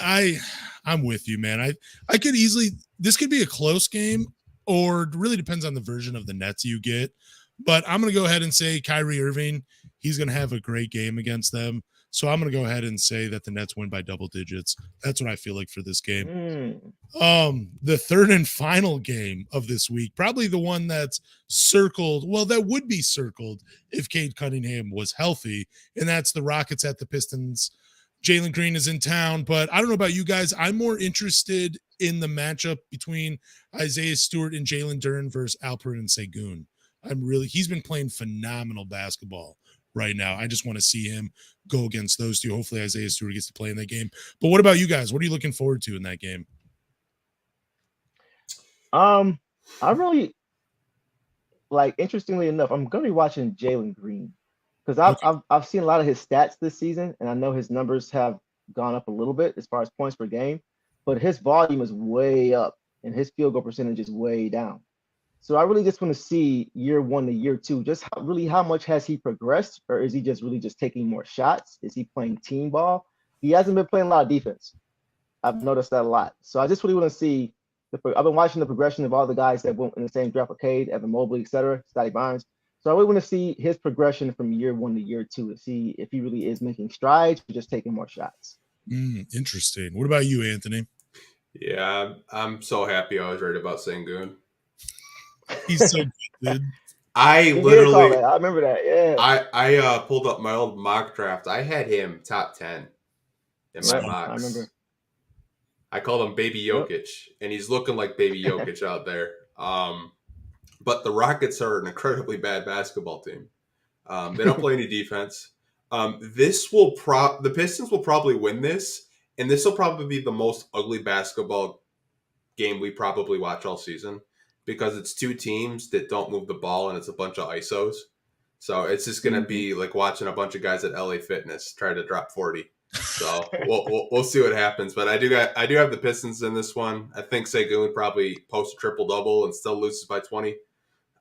I'm with you, man. I could easily – this could be a close game, or it really depends on the version of the Nets you get. But I'm going to go ahead and say Kyrie Irving, he's going to have a great game against them. So I'm going to go ahead and say that the Nets win by double digits. That's what I feel like for this game. The third and final game of this week, probably the one that's circled. Well, that would be circled if Cade Cunningham was healthy, and that's the Rockets at the Pistons. Jalen Green is in town, but I don't know about you guys. I'm more interested in the matchup between Isaiah Stewart and Jalen Duren versus Alperen and Sengun. He's been playing phenomenal basketball right now. I just want to see him go against those two. Hopefully Isaiah Stewart gets to play in that game. But what about you guys? What are you looking forward to in that game? I really interestingly enough, I'm gonna be watching Jalen Green because I've seen a lot of his stats this season, and I know his numbers have gone up a little bit as far as points per game, but his volume is way up and his field goal percentage is way down. So I really just want to see year 1 to year 2, just how much has he progressed, or is he just really just taking more shots? Is he playing team ball? He hasn't been playing a lot of defense. I've noticed that a lot. So I just really want to see. I've been watching the progression of all the guys that went in the same draft with Cade, Evan Mobley, etc., Scotty Barnes. So I really want to see his progression from year 1 to year 2 to see if he really is making strides or just taking more shots. Interesting. What about you, Anthony? Yeah, I'm so happy I was right about Sengun. He's so good, dude. I remember that. Yeah. I pulled up my old mock draft. I had him top 10 in my mocks. I remember. I called him Baby Jokic, and he's looking like Baby Jokic out there. But the Rockets are an incredibly bad basketball team. They don't play any defense. The Pistons will probably win this, and this will probably be the most ugly basketball game we probably watch all season because it's two teams that don't move the ball and it's a bunch of ISOs. So it's just going to be like watching a bunch of guys at LA Fitness try to drop 40. So we'll see what happens. But I do have the Pistons in this one. I think Sengun probably posts a triple-double and still loses by 20.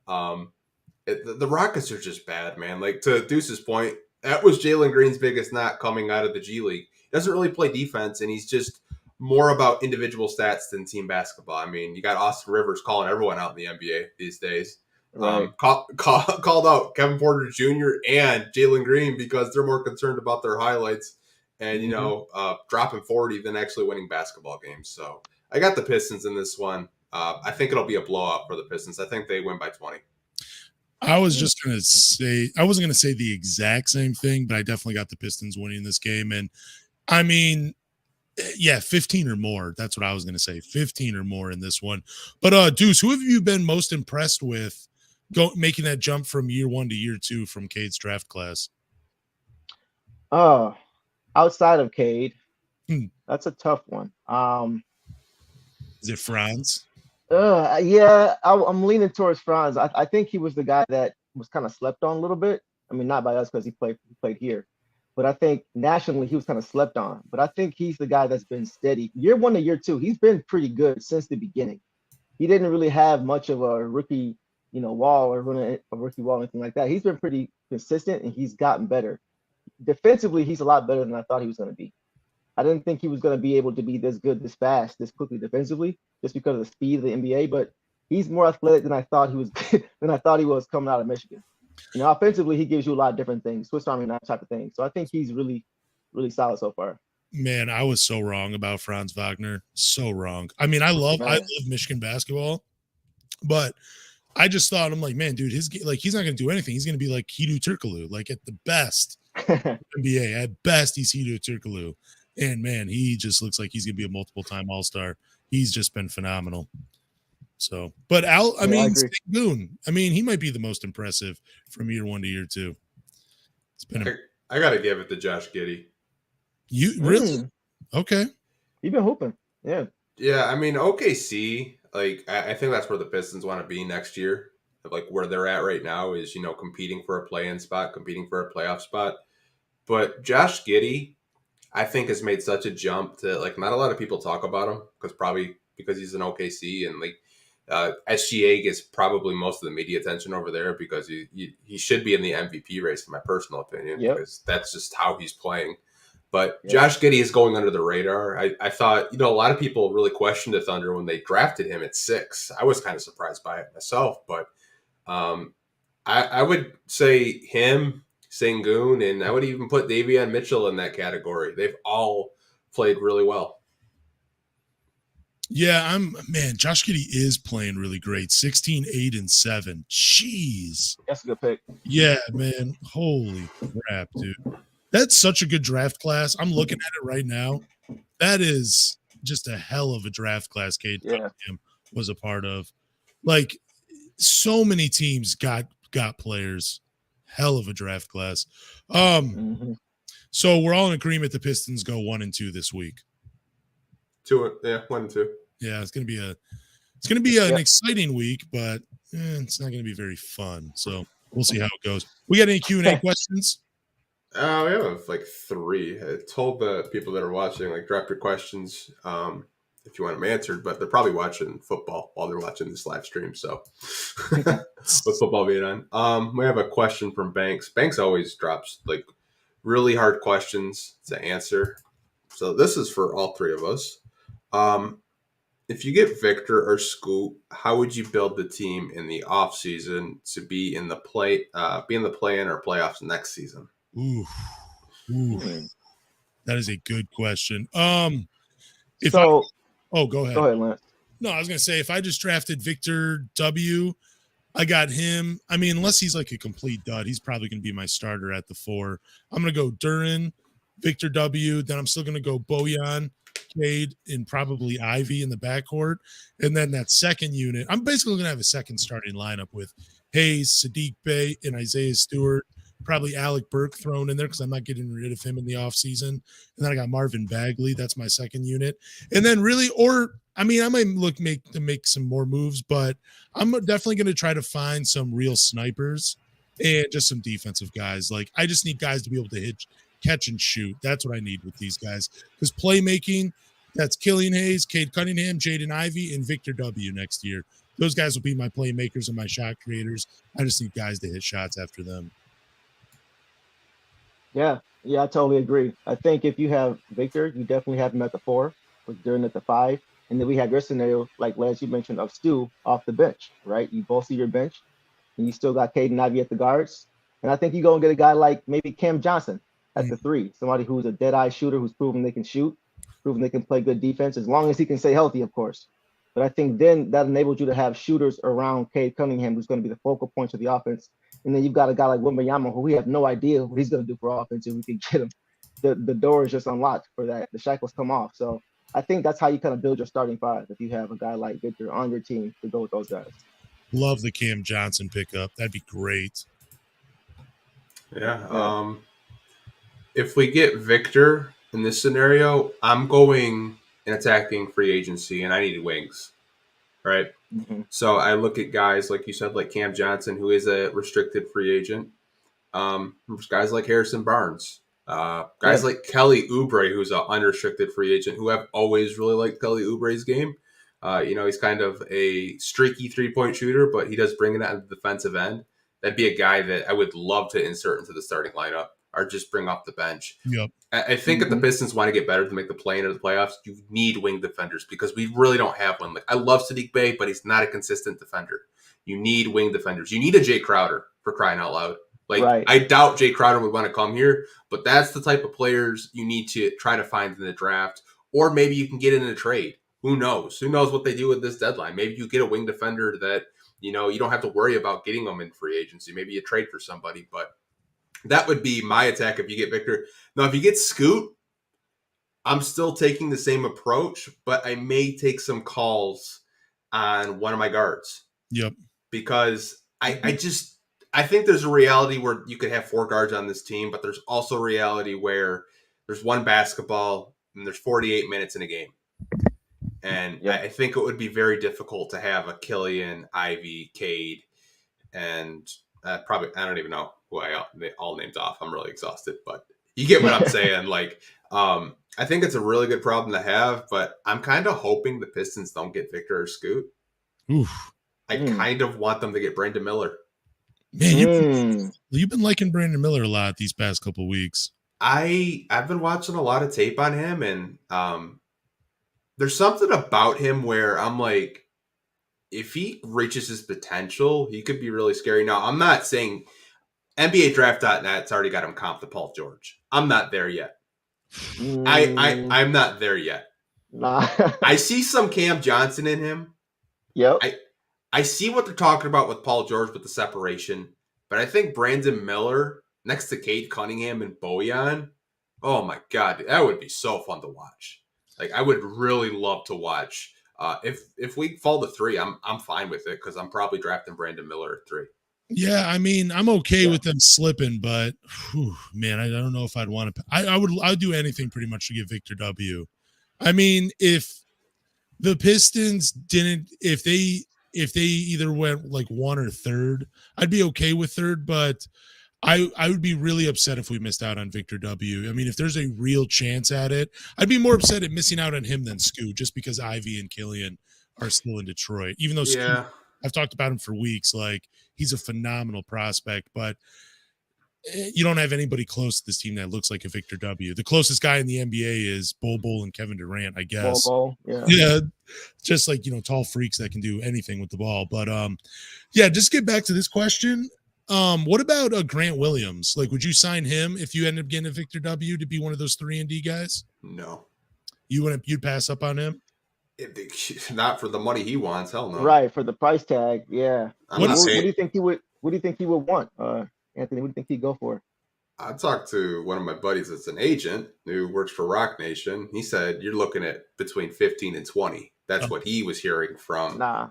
The Rockets are just bad, man. Like, to Deuce's point, that was Jalen Green's biggest knock coming out of the G League. He doesn't really play defense, and he's just more about individual stats than team basketball. I mean, you got Austin Rivers calling everyone out in the NBA these days. Right. Called out Kevin Porter Jr. and Jalen Green because they're more concerned about their highlights and, dropping 40 than actually winning basketball games. So I got the Pistons in this one. I think it'll be a blowout for the Pistons. I think they win by 20. I was just going to say, I wasn't going to say the exact same thing, but I definitely got the Pistons winning this game. And I mean, yeah, 15 or more. That's what I was going to say. 15 or more in this one. But Deuce, who have you been most impressed with making that jump from year 1 to year 2 from Cade's draft class? Outside of Cade, that's a tough one. Is it Franz? Yeah, I'm leaning towards Franz. I think he was the guy that was kind of slept on a little bit. I mean, not by us because he played here, but I think nationally he was kind of slept on. But I think he's the guy that's been steady. Year 1 to year 2, he's been pretty good since the beginning. He didn't really have much of a rookie, wall or running a rookie wall or anything like that. He's been pretty consistent and he's gotten better. Defensively, he's a lot better than I thought he was going to be. I didn't think he was going to be able to be this good, this fast, this quickly defensively, just because of the speed of the NBA. But he's more athletic than I thought he was. Coming out of Michigan. Offensively, he gives you a lot of different things, Swiss Army knife type of thing. So I think he's really, really solid so far. Man, I was so wrong about Franz Wagner. So wrong. I mean, I love Michigan basketball, but I just thought, I'm like, man, dude, he's not going to do anything. He's going to be like Hedo Turkoglu, like at the best NBA. At best, he's Hedo Turkoglu. And man, he just looks like he's gonna be a multiple-time All-Star. He's just been phenomenal. So, but Sengun, he might be the most impressive from year 1 to year 2. It's been. I gotta give it to Josh Giddey. You really? Okay. You've been hooping, yeah. Yeah, I mean OKC. Like I think that's where the Pistons want to be next year. Like where they're at right now is competing for a play-in spot, competing for a playoff spot. But Josh Giddey, I think, has made such a jump that like not a lot of people talk about him because he's an OKC and like SGA gets probably most of the media attention over there because he should be in the MVP race in my personal opinion because that's just how he's playing. But Josh Giddey is going under the radar. I thought a lot of people really questioned the Thunder when they drafted him at 6. I was kind of surprised by it myself, but I would say him, Sengun, and I would even put Davion Mitchell in that category. They've all played really well. Yeah, Josh Giddey is playing really great. 16, 8, and 7. Jeez. That's a good pick. Yeah, man. Holy crap, dude. That's such a good draft class. I'm looking at it right now. That is just a hell of a draft class Cade Cunningham was a part of. Like, so many teams got players. Hell of a draft class. So we're all in agreement the Pistons go 1-2 this week. 1-2. Yeah, it's gonna be an exciting week, but it's not gonna be very fun. So we'll see how it goes. We got any Q&A questions? We have like 3. I told the people that are watching, like, drop your questions if you want them answered, but they're probably watching football while they're watching this live stream. So with football being on, we have a question from Banks. Banks always drops like really hard questions to answer. So this is for all 3 of us. If you get Victor or Scoot, how would you build the team in the offseason to be in the play-in or playoffs next season? Ooh. That is a good question. Go ahead. Go ahead, Lance. No, I was gonna say if I just drafted Victor W, I got him. I mean, unless he's like a complete dud, he's probably gonna be my starter at the 4. I'm gonna go Duren, Victor W. Then I'm still gonna go Bojan, Cade, and probably Ivy in the backcourt. And then that second unit, I'm basically gonna have a second starting lineup with Hayes, Sadiq Bey, and Isaiah Stewart. Probably Alec Burke thrown in there because I'm not getting rid of him in the offseason. And then I got Marvin Bagley. That's my second unit. And then I might make some more moves, but I'm definitely going to try to find some real snipers and just some defensive guys. Like, I just need guys to be able to catch and shoot. That's what I need with these guys. Because playmaking, that's Killian Hayes, Cade Cunningham, Jaden Ivey, and Victor W. next year. Those guys will be my playmakers and my shot creators. I just need guys to hit shots after them. Yeah, I totally agree. I think if you have Victor, you definitely have him at the 4, with Duren at the 5. And then we have your scenario, like Lance, you mentioned, of Stu off the bench, right? You both see your bench, and you still got Cade and Ivy at the guards. And I think you go and get a guy like maybe Cam Johnson at the 3, somebody who's a dead-eye shooter who's proven they can shoot, proven they can play good defense, as long as he can stay healthy, of course. But I think then that enables you to have shooters around Cade Cunningham, who's going to be the focal point of the offense. And then you've got a guy like Wembanyama, who we have no idea what he's going to do for offense if we can get him. The door is just unlocked for that. The shackles come off. So I think that's how you kind of build your starting 5 if you have a guy like Victor on your team to go with those guys. Love the Cam Johnson pickup. That'd be great. Yeah. If we get Victor in this scenario, I'm going and attacking free agency, and I need wings, right? Mm-hmm. So I look at guys, like you said, like Cam Johnson, who is a restricted free agent. There's guys like Harrison Barnes. Guys like Kelly Oubre, who's an unrestricted free agent, who I've always really liked Kelly Oubre's game. He's kind of a streaky 3-point shooter, but he does bring it on the defensive end. That'd be a guy that I would love to insert into the starting lineup or just bring off the bench. Yep. I think if the Pistons want to get better to make the play into the playoffs, you need wing defenders because we really don't have one. Like, I love Sadiq Bey, but he's not a consistent defender. You need wing defenders. You need a Jay Crowder, for crying out loud. Like, right. I doubt Jay Crowder would want to come here, but that's the type of players you need to try to find in the draft. Or maybe you can get in a trade. Who knows? Who knows what they do with this deadline? Maybe you get a wing defender that, you don't have to worry about getting them in free agency. Maybe you trade for somebody, but that would be my attack if you get Victor. Now, if you get Scoot, I'm still taking the same approach, but I may take some calls on one of my guards. Yep. Because I think there's a reality where you could have 4 guards on this team, but there's also a reality where there's one basketball and there's 48 minutes in a game. And I think it would be very difficult to have a Killian, Ivy, Cade, and probably, I don't even know who they all named off. I'm really exhausted, but you get what I'm saying. Like, I think it's a really good problem to have, but I'm kind of hoping the Pistons don't get Victor or Scoot. Oof. I kind of want them to get Brandon Miller. Man, you've been liking Brandon Miller a lot these past couple of weeks. I've been watching a lot of tape on him, and there's something about him where I'm like, if he reaches his potential, he could be really scary. Now, I'm not saying NBADraft.net's already got him comped to Paul George. I'm not there yet. I'm not there yet. Nah. I see some Cam Johnson in him. Yep. I see what they're talking about with Paul George with the separation, but I think Brandon Miller, next to Cade Cunningham and Bojan. Oh my God, that would be so fun to watch. Like I would really love to watch. If we fall to 3, I'm fine with it because I'm probably drafting Brandon Miller at 3. Yeah, I mean, I'm okay with them slipping, but man, I don't know if I'd want to. I'd do anything pretty much to get Victor W. I mean, if the Pistons didn't, if they either went like 1 or 3rd, I'd be okay with 3rd, but I would be really upset if we missed out on Victor W. I mean, if there's a real chance at it, I'd be more upset at missing out on him than Scoot, just because Ivy and Killian are still in Detroit. Even though Scoot, I've talked about him for weeks, like he's a phenomenal prospect, but you don't have anybody close to this team that looks like a Victor W. The closest guy in the NBA is Bol and Kevin Durant, I guess. Bol, yeah, just like, tall freaks that can do anything with the ball. But yeah, just get back to this question. What about Grant Williams? Like, would you sign him if you ended up getting a Victor W to be one of those 3-and-D guys? No. You'd pass up on him? Not for the money he wants. Hell no. Right, for the price tag. Yeah. What do you think he would? What do you think he would want, Anthony? What do you think he'd go for? I talked to one of my buddies that's an agent who works for Rock Nation. He said you're looking at between 15 and 20. That's what he was hearing from. Nah.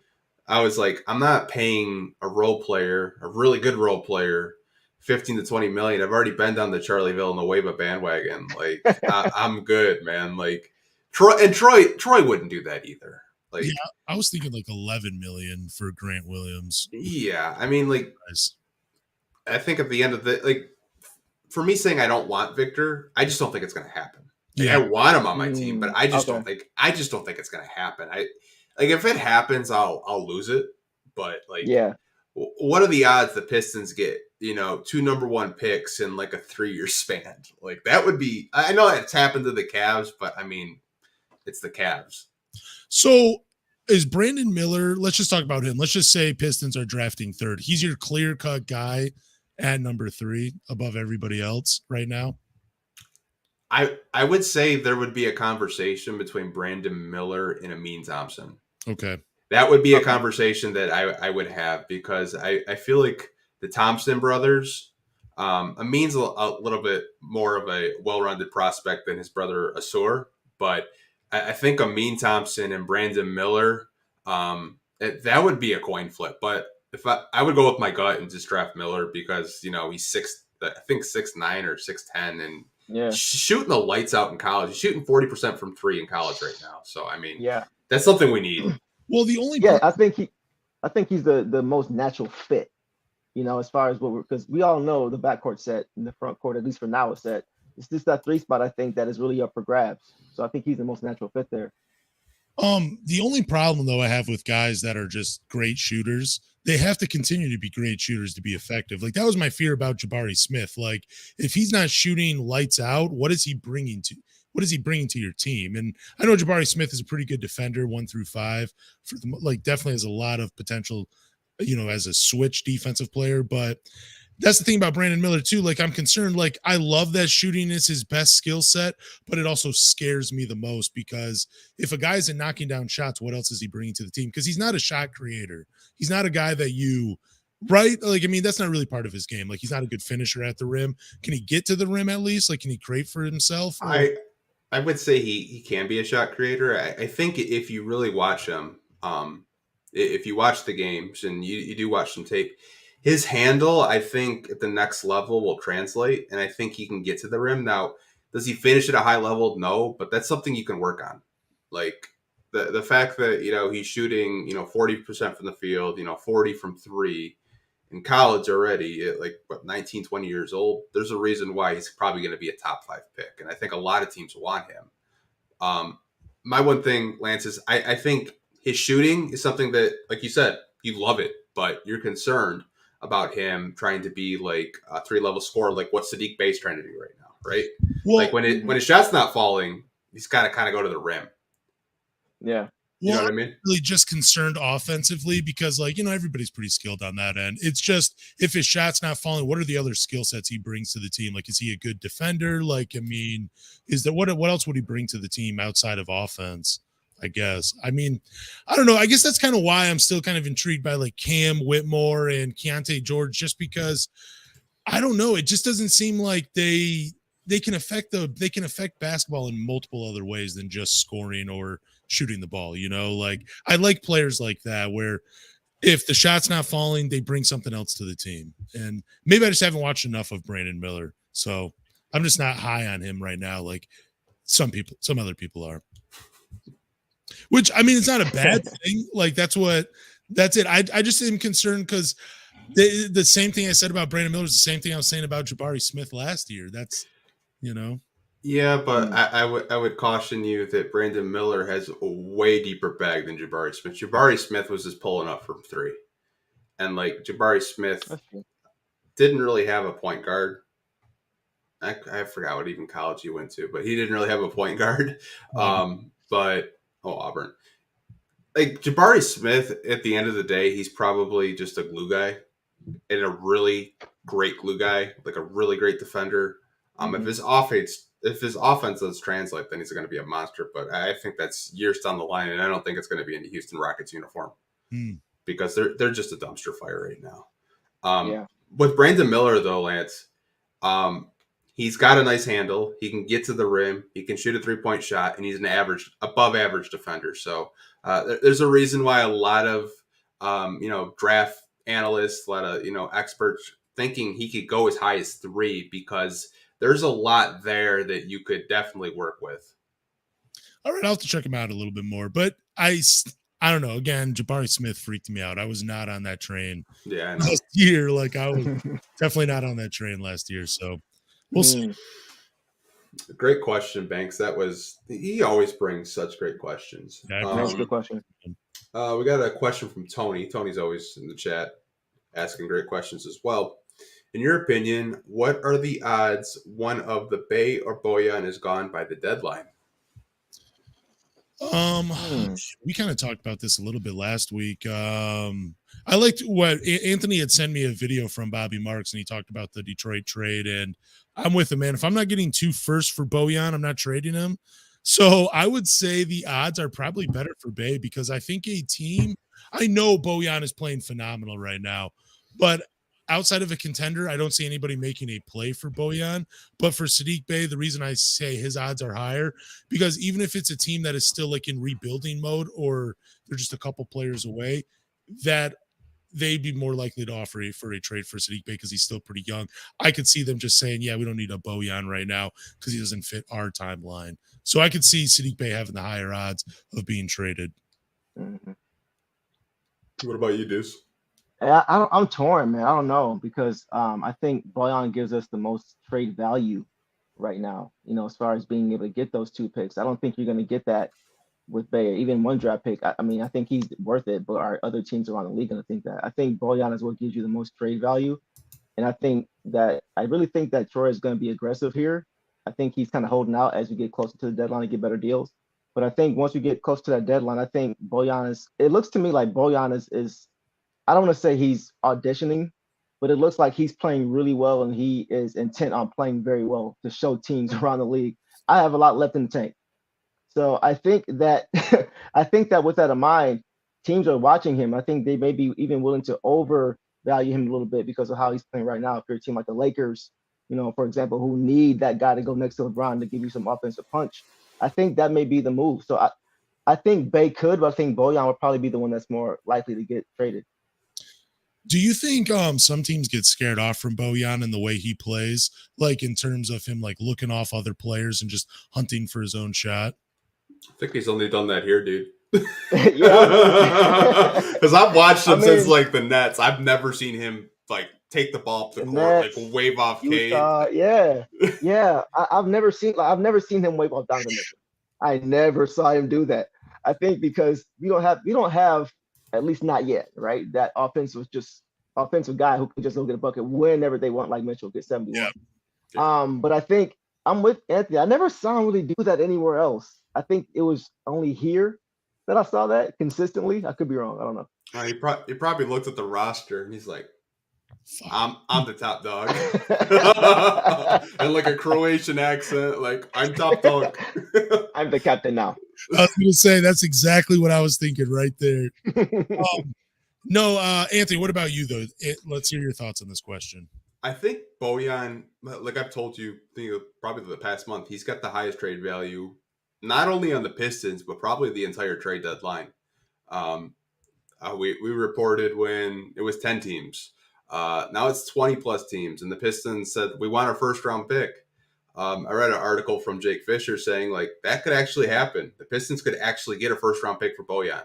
I was like, I'm not paying a role player, a really good role player, 15 to 20 million. I've already been down the Charlie Villanueva bandwagon. Like, I'm good, man. Like, Troy wouldn't do that either. Like, yeah, I was thinking like 11 million for Grant Williams. Yeah, I mean, like, I think at the end of the, like, for me saying I don't want Victor, I just don't think it's going to happen. Like, I want him on my team, but I just don't think it's going to happen. Like, if it happens, I'll lose it. But like, what are the odds the Pistons get, 2 number 1 picks in like a 3-year span? Like, that would be, I know it's happened to the Cavs, but I mean, it's the Cavs. So is Brandon Miller, let's just talk about him. Let's just say Pistons are drafting 3rd. He's your clear-cut guy at number 3 above everybody else right now. I would say there would be a conversation between Brandon Miller and Amin Thompson. Okay. That would be a conversation that I would have because I feel like the Thompson brothers, Amin's a little bit more of a well-rounded prospect than his brother Asur, but I think Amin Thompson and Brandon Miller, that would be a coin flip. But if I would go with my gut and just draft Miller because, he's 6'9" or 6'10", and shooting the lights out in college. He's shooting 40% from 3 in college right now. So, I mean, that's something we need. Well, the only I think he's the most natural fit, as far as because we all know the backcourt set and the front court, at least for now, is set. It's just that 3 spot I think that is really up for grabs. So I think he's the most natural fit there. The only problem though I have with guys that are just great shooters, they have to continue to be great shooters to be effective. Like that was my fear about Jabari Smith. Like if he's not shooting lights out, what is he bringing to your team? And I know Jabari Smith is a pretty good defender, 1 through 5. Definitely has a lot of potential, as a switch defensive player. But that's the thing about Brandon Miller too. Like I'm concerned, like I love that shooting is his best skill set, but it also scares me the most because if a guy isn't knocking down shots, what else is he bringing to the team? Because he's not a shot creator. He's not a guy that right? Like, I mean, that's not really part of his game. Like he's not a good finisher at the rim. Can he get to the rim at least? Like, can he create for himself? I would say he can be a shot creator. I think if you really watch him, if you watch the games and you do watch some tape, his handle, I think, at the next level will translate, and I think he can get to the rim. Now, does he finish at a high level? No, but that's something you can work on. Like, the fact that, he's shooting, 40% from the field, 40 from 3 in college already at, 19, 20 years old, there's a reason why he's probably going to be a top 5 pick, and I think a lot of teams want him. My one thing, Lance, is I think his shooting is something that, like you said, you love it, but you're concerned about him trying to be like a 3-level scorer, like what Sadiq Bey's trying to do right now, right? Well, like when his shot's not falling, he's got to kind of go to the rim. Yeah. You know what I mean? I'm really just concerned offensively because, everybody's pretty skilled on that end. It's just if his shot's not falling, what are the other skill sets he brings to the team? Like, is he a good defender? Like, I mean, what else would he bring to the team outside of offense? I guess. I mean, I don't know. I guess that's kind of why I'm still kind of intrigued by like Cam Whitmore and Keontae George, just because I don't know. It just doesn't seem like they can affect basketball in multiple other ways than just scoring or shooting the ball. Like I like players like that where if the shot's not falling, they bring something else to the team. And maybe I just haven't watched enough of Brandon Miller, so I'm just not high on him right now. Like some other people are. Which I mean, it's not a bad thing. Like that's it. I just am concerned because the same thing I said about Brandon Miller is the same thing I was saying about Jabari Smith last year. That's, Yeah, but I would caution you that Brandon Miller has a way deeper bag than Jabari Smith. Jabari Smith was just pulling up from three. And like Jabari Smith didn't really have a point guard. I forgot what even college he went to, but he didn't really have a point guard. Auburn. Like Jabari Smith, at the end of the day, he's probably just a glue guy and a really great glue guy, like a really great defender. If his offense does translate, then he's going to be a monster. But I think that's years down the line, and I don't think it's going to be in the Houston Rockets uniform because they're just a dumpster fire right now. With Brandon Miller, though, Lance, he's got a nice handle. He can get to the rim. He can shoot a 3-point shot, and he's an above average defender. So there's a reason why a lot of draft analysts, a lot of experts thinking he could go as high as 3 because there's a lot there that you could definitely work with. All right, I'll have to check him out a little bit more. But I don't know. Again, Jabari Smith freaked me out. I was not on that train last year. Like I was definitely not on that train last year. So we'll see. Great question, Banks. He always brings such great questions. That's a good question. We got a question from Tony. Tony's always in the chat asking great questions as well. In your opinion, what are the odds one of the Bey or Bojan is gone by the deadline? We kind of talked about this a little bit last week. I liked what Anthony had sent me a video from Bobby Marks, and he talked about the Detroit trade, and I'm with him, man. If I'm not getting 2 firsts for Bojan, I'm not trading him. So I would say the odds are probably better for Bey because I think I know Bojan is playing phenomenal right now, but outside of a contender, I don't see anybody making a play for Bojan. But for Saddiq Bey, the reason I say his odds are higher, because even if it's a team that is still like in rebuilding mode or they're just a couple players away, that they'd be more likely to offer for a trade for Saddiq Bey because he's still pretty young. I could see them just saying, yeah, we don't need a Bojan right now because he doesn't fit our timeline. So I could see Saddiq Bey having the higher odds of being traded. What about you, Deuce? I'm torn, man. I don't know because I think Bojan gives us the most trade value right now, as far as being able to get those 2 picks. I don't think you're going to get that with Bey, even 1 draft pick. I mean, I think he's worth it, but are other teams around the league going to think that? I think Bojan is what gives you the most trade value. And I really think that Troy is going to be aggressive here. I think he's kind of holding out as we get closer to the deadline to get better deals. But I think once we get close to that deadline, I think it looks to me like Bojan is I don't want to say he's auditioning, but it looks like he's playing really well and he is intent on playing very well to show teams around the league, I have a lot left in the tank. So I think that with that in mind, teams are watching him. I think they may be even willing to overvalue him a little bit because of how he's playing right now. If you're a team like the Lakers, for example, who need that guy to go next to LeBron to give you some offensive punch, I think that may be the move. So I think Bey could, but I think Bojan would probably be the one that's more likely to get traded. Do you think some teams get scared off from Bojan and the way he plays, like in terms of him like looking off other players and just hunting for his own shot? I think he's only done that here, dude. Yeah, because I've watched him since like the Nets. I've never seen him like take the ball up the court, Nets, like wave off Cade. Yeah. I've never seen him wave off Donovan Mitchell. I never saw him do that. I think because we don't have. At least not yet, right? That offensive guy who can just go get a bucket whenever they want, like Mitchell gets 71. Yeah. But I think I'm with Anthony. I never saw him really do that anywhere else. I think it was only here that I saw that consistently. I could be wrong. I don't know. He probably looked at the roster and he's like, I'm the top dog. And like a Croatian accent, like I'm top dog. I'm the captain now. I was going to say that's exactly what I was thinking right there. No, Anthony, what about you though? Let's hear your thoughts on this question. I think Bojan, like I've told you, probably the past month, he's got the highest trade value, not only on the Pistons, but probably the entire trade deadline. Um, we reported when it was 10 teams. Now it's 20 plus teams, and the Pistons said we want our first round pick. I read an article from Jake Fisher saying like that could actually happen. The Pistons could actually get a first round pick for Bojan.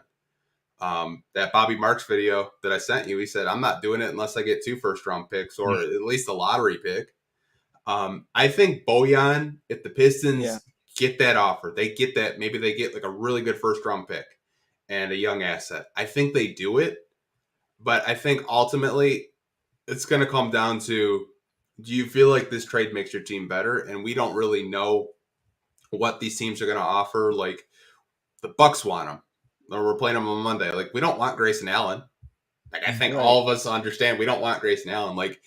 That Bobby Marks video that I sent you, he said, I'm not doing it unless I get 2 first round picks or at least a lottery pick. I think Bojan, if the Pistons get that offer, they get that, maybe they get like a really good first round pick and a young asset. I think they do it, but I think ultimately it's going to come down to, do you feel like this trade makes your team better? And we don't really know what these teams are going to offer. Like the Bucks want them, or we're playing them on Monday. Like we don't want Grayson Allen. Like I think all of us understand we don't want Grayson Allen. Like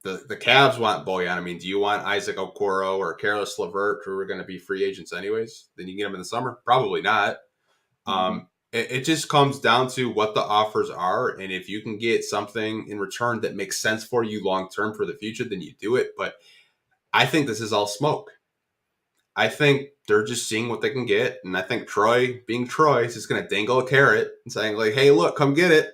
the Cavs want Bojan. I mean, do you want Isaac Okoro or Karis LeVert, who are going to be free agents anyways? Then you get them in the summer? Probably not. It just comes down to what the offers are, and if you can get something in return that makes sense for you long term for the future, then you do it. But I think this is all smoke. I think they're just seeing what they can get, and I think Troy, being Troy, is just going to dangle a carrot and saying like, "Hey, look, come get it."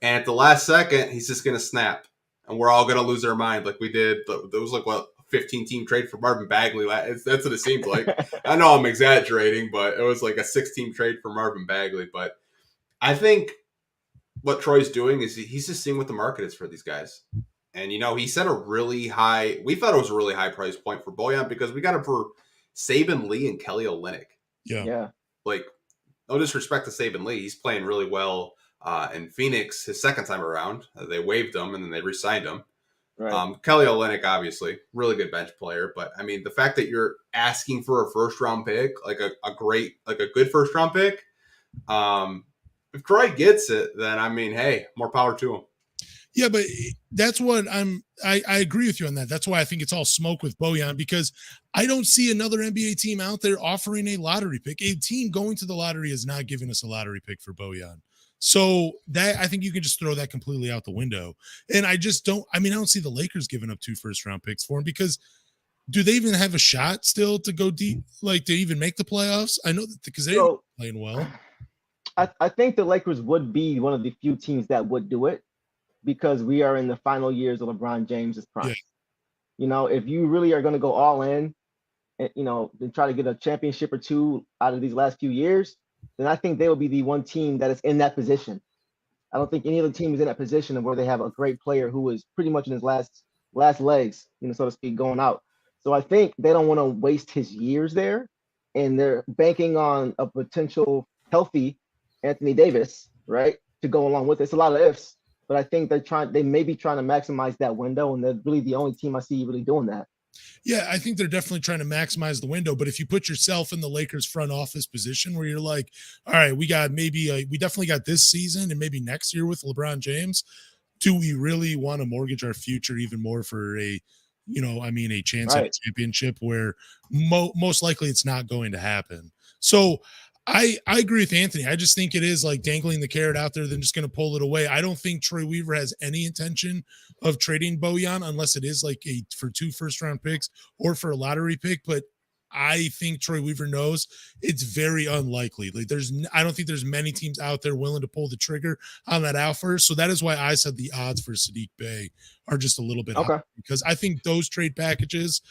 And at the last second, he's just going to snap, and we're all going to lose our mind like we did. There was like what 15-team trade for Marvin Bagley. That's what it seemed like. I know I'm exaggerating, but it was like a 6-team trade for Marvin Bagley. But I think what Troy's doing is he's just seeing what the market is for these guys. And, he set a really high – we thought it was a really high price point for Bojan because we got him for Saban Lee and Kelly Olynyk. Yeah. Like, no disrespect to Saban Lee. He's playing really well in Phoenix his second time around. They waived him, and then they re-signed him. Right. Kelly Olynyk, obviously, really good bench player. But, I mean, the fact that you're asking for a first-round pick, like a good first-round pick, if Troy gets it, then, I mean, hey, more power to him. Yeah, but that's what I agree with you on that. That's why I think it's all smoke with Bojan, because I don't see another NBA team out there offering a lottery pick. A team going to the lottery is not giving us a lottery pick for Bojan. So that I think you can just throw that completely out the window. And I don't see the Lakers giving up 2 first-round picks for him, because do they even have a shot still to go deep, like to even make the playoffs? I know that because they're playing well. I think the Lakers would be one of the few teams that would do it, because we are in the final years of LeBron James's prime. Yeah. If you really are going to go all in and, and try to get a championship or 2 out of these last few years, then I think they will be the one team that is in that position. I don't think any other team is in that position of where they have a great player who is pretty much in his last legs, so to speak, going out. So I think they don't want to waste his years there, and they're banking on a potential healthy Anthony Davis, right, to go along with it. It's a lot of ifs. But I think they may be trying to maximize that window, and they're really the only team I see really doing that. Yeah, I think they're definitely trying to maximize the window. But if you put yourself in the Lakers front office position where you're like, all right, we definitely got this season and maybe next year with LeBron James, do we really want to mortgage our future even more for a chance at a championship where most likely it's not going to happen? So I agree with Anthony. I just think it is like dangling the carrot out there, then just going to pull it away. I don't think Troy Weaver has any intention of trading Bojan unless it is like for 2 first-round picks or for a lottery pick. But I think Troy Weaver knows it's very unlikely. Like I don't think there's many teams out there willing to pull the trigger on that offer. So that is why I said the odds for Saddiq Bey are just a little bit high, because I think those trade packages,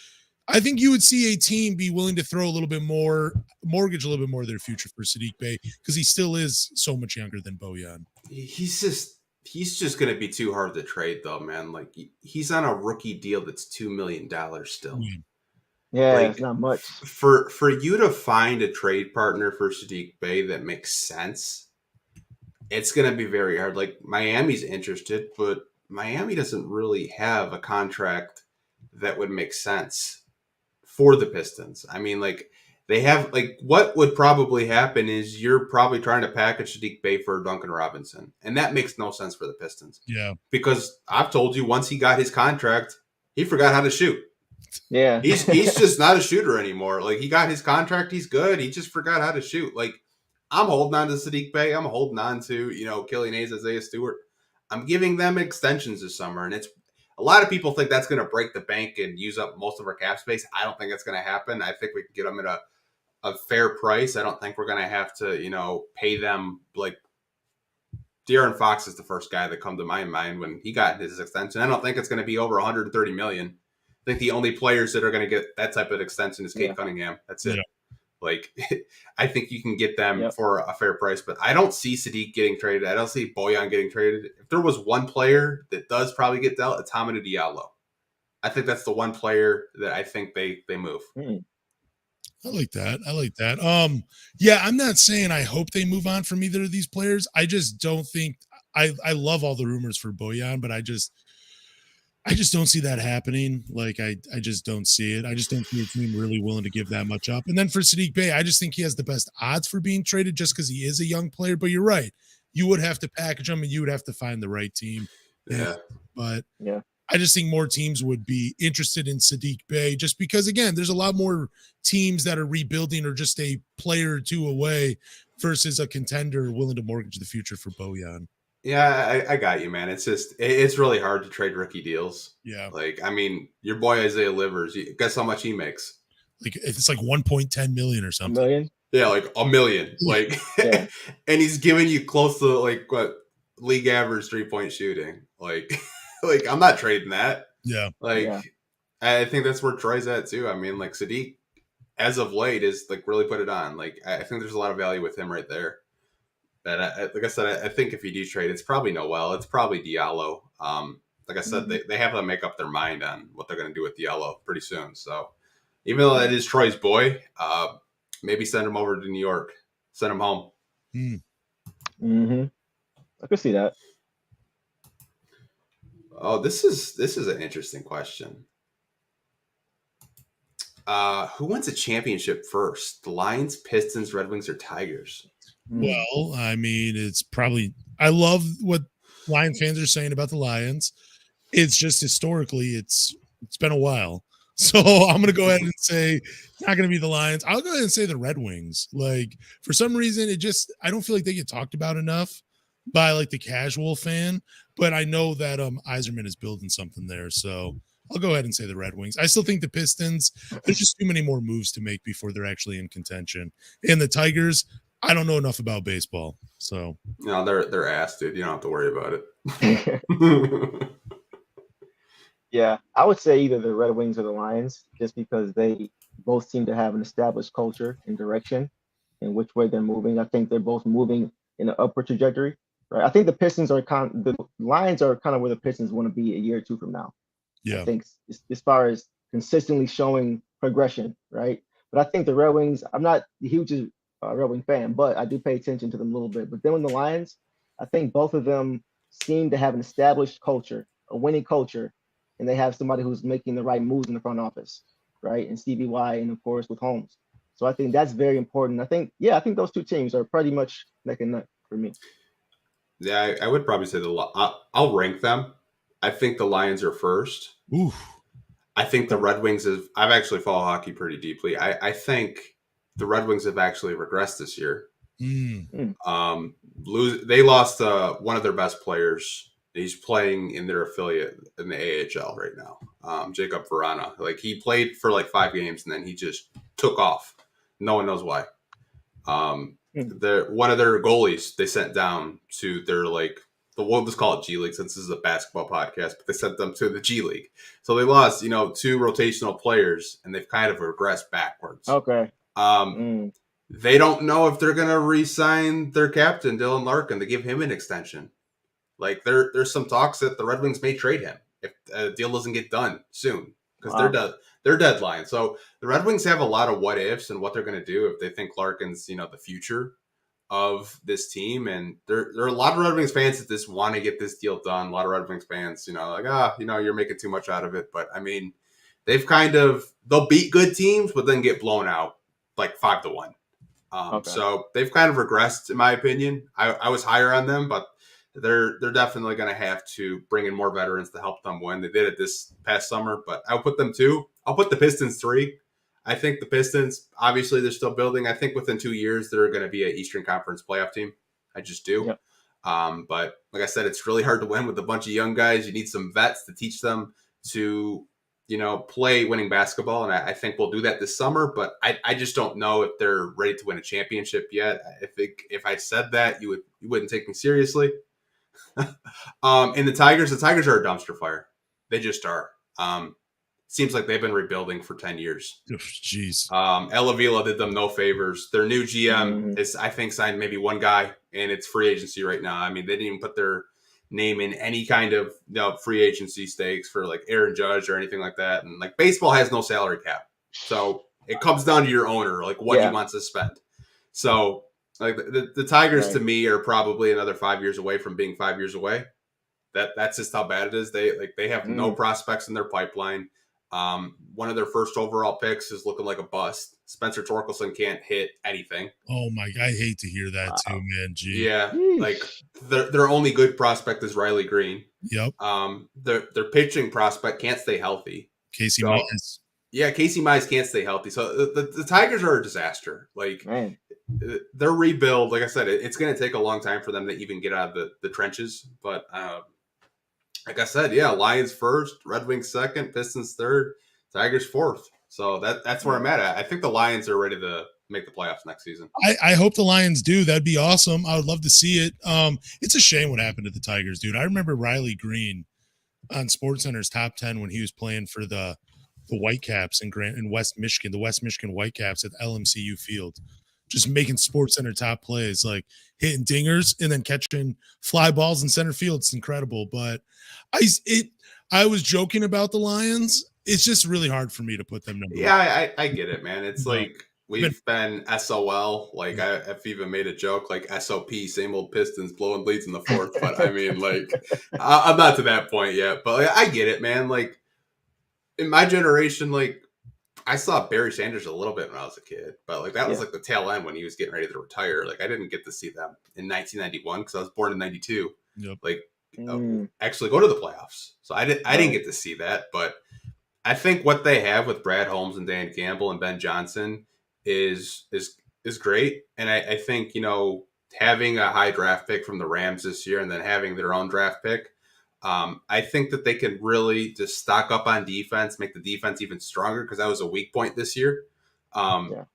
I think you would see a team be willing to throw a little bit more, mortgage a little bit more of their future for Saddiq Bey, because he still is so much younger than Bojan. He's just going to be too hard to trade, though, man. Like he's on a rookie deal that's $2 million still. Yeah, it's not much. For you to find a trade partner for Saddiq Bey that makes sense, it's going to be very hard. Like Miami's interested, but Miami doesn't really have a contract that would make sense for the Pistons. I mean, like they have, like what would probably happen is you're probably trying to package Saddiq Bey for Duncan Robinson, and that makes no sense for the Pistons. Yeah, because I've told you, once he got his contract, he forgot how to shoot. Yeah, he's just not a shooter anymore. Like he got his contract, he's good. He just forgot how to shoot. Like I'm holding on to Saddiq Bey. I'm holding on to Killian Hayes, Isaiah Stewart. I'm giving them extensions this summer, and it's A lot of people think that's going to break the bank and use up most of our cap space. I don't think that's going to happen. I think we can get them at a fair price. I don't think we're going to have to, pay them like De'Aaron Fox is the first guy that come to my mind when he got his extension. I don't think it's going to be over 130 million. I think the only players that are going to get that type of extension is Cade Cunningham. That's it. Yeah. Like, I think you can get them for a fair price, but I don't see Sadiq getting traded. I don't see Bojan getting traded. If there was one player that does probably get dealt, it's Hamidou Diallo. I think that's the one player that I think they move. I like that. Yeah, I'm not saying I hope they move on from either of these players. I just don't think I love all the rumors for Bojan, but I just don't see that happening. Like, I just don't see it. I just don't see a team really willing to give that much up. And then for Sadiq Bey, I just think he has the best odds for being traded just because he is a young player. But you're right. You would have to package him and you would have to find the right team. Yeah. But I just think more teams would be interested in Sadiq Bey just because, again, there's a lot more teams that are rebuilding or just a player or two away versus a contender willing to mortgage the future for Bojan. Yeah, I got you, man. It's just, it's really hard to trade rookie deals. Yeah. Like, I mean, your boy Isaiah Livers, guess how much he makes? Like, it's like 1.10 million or something. $1 million? Yeah, like $1 million. Like, and he's giving you close to like what league average 3-point shooting. Like, like I'm not trading that. Yeah. Like, I think that's where Troy's at too. I mean, like Sadiq, as of late, is like really put it on. Like, I think there's a lot of value with him right there. But like I said, I think if you do trade, it's probably Noel. It's probably Diallo. Like I said, they have to make up their mind on what they're going to do with Diallo pretty soon. So even though that is Troy's boy, maybe send him over to New York. Send him home. Mm-hmm. I could see that. Oh, this is an interesting question. Who wins a championship first? The Lions, Pistons, Red Wings, or Tigers? Well, I mean, it's probably – I love what Lions fans are saying about the Lions. It's just historically, it's been a while. So I'm going to go ahead and say it's not going to be the Lions. I'll go ahead and say the Red Wings. Like, for some reason, I don't feel like they get talked about enough by, like, the casual fan. But I know that Yzerman is building something there. So I'll go ahead and say the Red Wings. I still think the Pistons, there's just too many more moves to make before they're actually in contention. And the Tigers – I don't know enough about baseball, so. No, they're ass, dude. You don't have to worry about it. Yeah, I would say either the Red Wings or the Lions, just because they both seem to have an established culture and direction in which way they're moving. I think they're both moving in an upward trajectory, right? I think the Lions are kind of where the Pistons want to be a year or two from now. Yeah. I think as far as consistently showing progression, right? But I think the Red Wings, I'm not the hugest Red Wing fan, but I do pay attention to them a little bit. But then with the Lions, I think both of them seem to have an established culture, a winning culture, and they have somebody who's making the right moves in the front office, right? And Stevie Y, and of course with Holmes. So I think that's very important. I think those two teams are pretty much neck and neck for me. Yeah, I would probably say I'll rank them. I think the Lions are first. Oof. I think the Red Wings I've actually followed hockey pretty deeply. I think the Red Wings have actually regressed this year. They lost one of their best players. He's playing in their affiliate in the AHL right now, Jacob Verana. Like, he played for like 5 games and then he just took off. No one knows why. One of their goalies they sent down to their we'll just call it G League since this is a basketball podcast, but they sent them to the G League. So they lost, 2 rotational players and they've kind of regressed backwards. Okay. They don't know if they're going to re-sign their captain, Dylan Larkin, to give him an extension. Like, there's some talks that the Red Wings may trade him if a deal doesn't get done soon because they're deadline. So the Red Wings have a lot of what ifs and what they're going to do if they think Larkin's, the future of this team. And there are a lot of Red Wings fans that just want to get this deal done. A lot of Red Wings fans, you're making too much out of it. But I mean, they'll beat good teams, but then get blown out like 5-1. So they've kind of regressed, in my opinion. I was higher on them, but they're definitely going to have to bring in more veterans to help them win. They did it this past summer, but I'll put them 2. I'll put the Pistons 3. I think the Pistons, obviously, they're still building. I think within 2 years, they're going to be an Eastern Conference playoff team. I just do. Yep. But like I said, it's really hard to win with a bunch of young guys. You need some vets to teach them to, play winning basketball. And I think we'll do that this summer, but I just don't know if they're ready to win a championship yet. If I said that, you wouldn't take me seriously. And the Tigers are a dumpster fire. They just are. Seems like they've been rebuilding for 10 years. Jeez. El Avila did them no favors. Their new GM is, I think, signed maybe one guy, and it's free agency right now. I mean, they didn't even put their name in any kind of free agency stakes for like Aaron Judge or anything like that. And like baseball has no salary cap, so it comes down to your owner, like what he wants to spend. So like the Tigers to me are probably another 5 years away from being 5 years away. That's just how bad it is. They have no prospects in their pipeline. One of their first overall picks is looking like a bust. Spencer Torkelson can't hit anything. Oh my God, I hate to hear that too, man. Gee. Yeah, like their only good prospect is Riley Green. Yep. Their pitching prospect can't stay healthy. Casey Mize. Yeah, Casey Mize can't stay healthy. So the Tigers are a disaster. Like their rebuild, like I said, it's going to take a long time for them to even get out of the trenches. But like I said, Lions first, Red Wings second, Pistons third, Tigers fourth. So that's where I'm at. I think the Lions are ready to make the playoffs next season. I hope the Lions do. That'd be awesome. I would love to see it. It's a shame what happened to the Tigers, dude. I remember Riley Green on SportsCenter's top 10 when he was playing for the Whitecaps in West Michigan, the West Michigan Whitecaps at LMCU Field. Just making SportsCenter top plays, like hitting dingers and then catching fly balls in center field. It's incredible. But I was joking about the Lions. It's just really hard for me to put them number one. Yeah, I get it, man. It's like we've been SOL. Like I've even made a joke like SOP, same old Pistons blowing leads in the fourth. But I mean, like I'm not to that point yet. But like, I get it, man. Like in my generation, like I saw Barry Sanders a little bit when I was a kid, but like that was like the tail end when he was getting ready to retire. Like I didn't get to see them in 1991 because I was born in '92. Yep. Like actually go to the playoffs. So I didn't get to see that, but I think what they have with Brad Holmes and Dan Campbell and Ben Johnson is great. And I think, having a high draft pick from the Rams this year and then having their own draft pick, I think that they can really just stock up on defense, make the defense even stronger because that was a weak point this year. And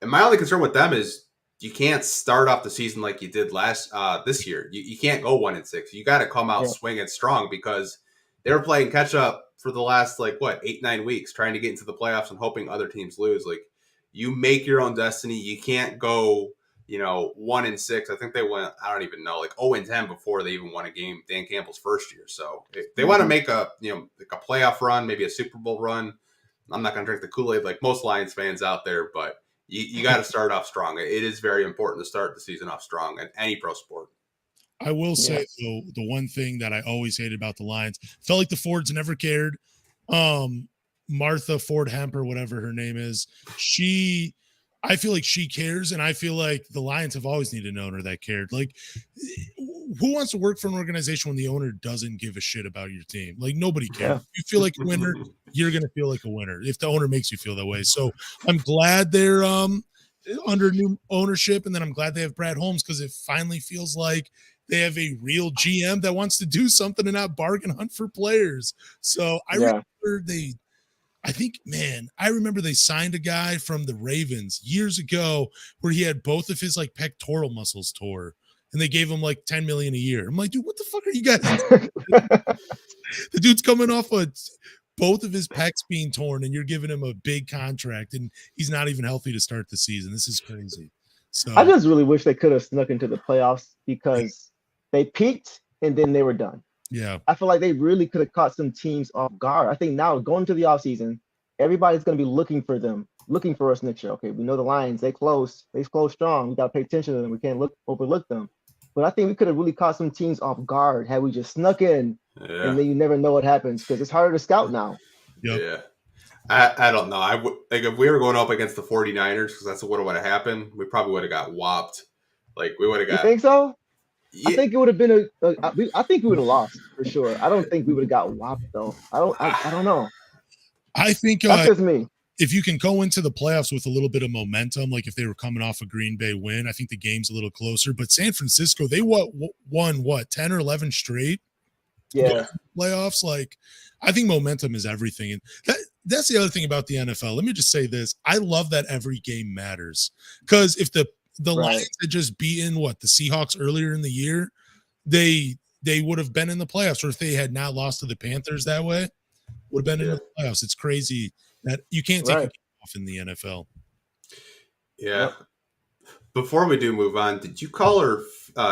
my only concern with them is you can't start off the season like you did this year. You can't go 1-6. You got to come out swinging strong because they were playing catch up for the last 8-9 weeks, trying to get into the playoffs and hoping other teams lose. Like you make your own destiny. You can't go 1-6. I think they went, I don't even know, 0-10 before they even won a game Dan Campbell's first year. So if they want to make a a playoff run, maybe a Super Bowl run. I'm not going to drink the Kool-Aid like most Lions fans out there, but you got to start off strong. It is very important to start the season off strong in any pro sport. I will say, though, the one thing that I always hated about the Lions, felt like the Fords never cared. Martha Ford Hemp or whatever her name is, I feel like she cares, and I feel like the Lions have always needed an owner that cared. Like, who wants to work for an organization when the owner doesn't give a shit about your team? Like, nobody cares. Yeah. If you feel like a winner, you're going to feel like a winner if the owner makes you feel that way. So I'm glad they're under new ownership, and then I'm glad they have Brad Holmes because it finally feels like they have a real GM that wants to do something and not bargain hunt for players. So I remember they signed a guy from the Ravens years ago where he had both of his pectoral muscles tore and they gave him $10 million a year. I'm like, dude, what the fuck are you guys? The dude's coming off both of his pecs being torn and you're giving him a big contract and he's not even healthy to start the season. This is crazy. So I just really wish they could have snuck into the playoffs because they peaked and then they were done. Yeah. I feel like they really could have caught some teams off guard. I think now going to the offseason, everybody's going to be looking for us next year. Okay, we know the Lions, they close strong. We got to pay attention to them. We can't overlook them. But I think we could have really caught some teams off guard had we just snuck in and then you never know what happens because it's harder to scout now. Yep. Yeah. I don't know. If we were going up against the 49ers, because that's what would have happened, we probably would have got whopped. We would have got. You think so? Yeah. I think it would have been I think we would have lost for sure. I don't think we would have got whopped though. I don't know. I think that's just me. if you can go into the playoffs with a little bit of momentum, like if they were coming off a Green Bay win, I think the game's a little closer. But San Francisco, they won 10 or 11 straight playoffs. Like, I think momentum is everything. And that's the other thing about the NFL. Let me just say this. I love that every game matters. Because if the Lions had just beaten the Seahawks earlier in the year, they would have been in the playoffs. Or if they had not lost to the Panthers that way, would have been in the playoffs. It's crazy that you can't take a game off in the NFL. Yeah. Yep. Before we do move on, did you call her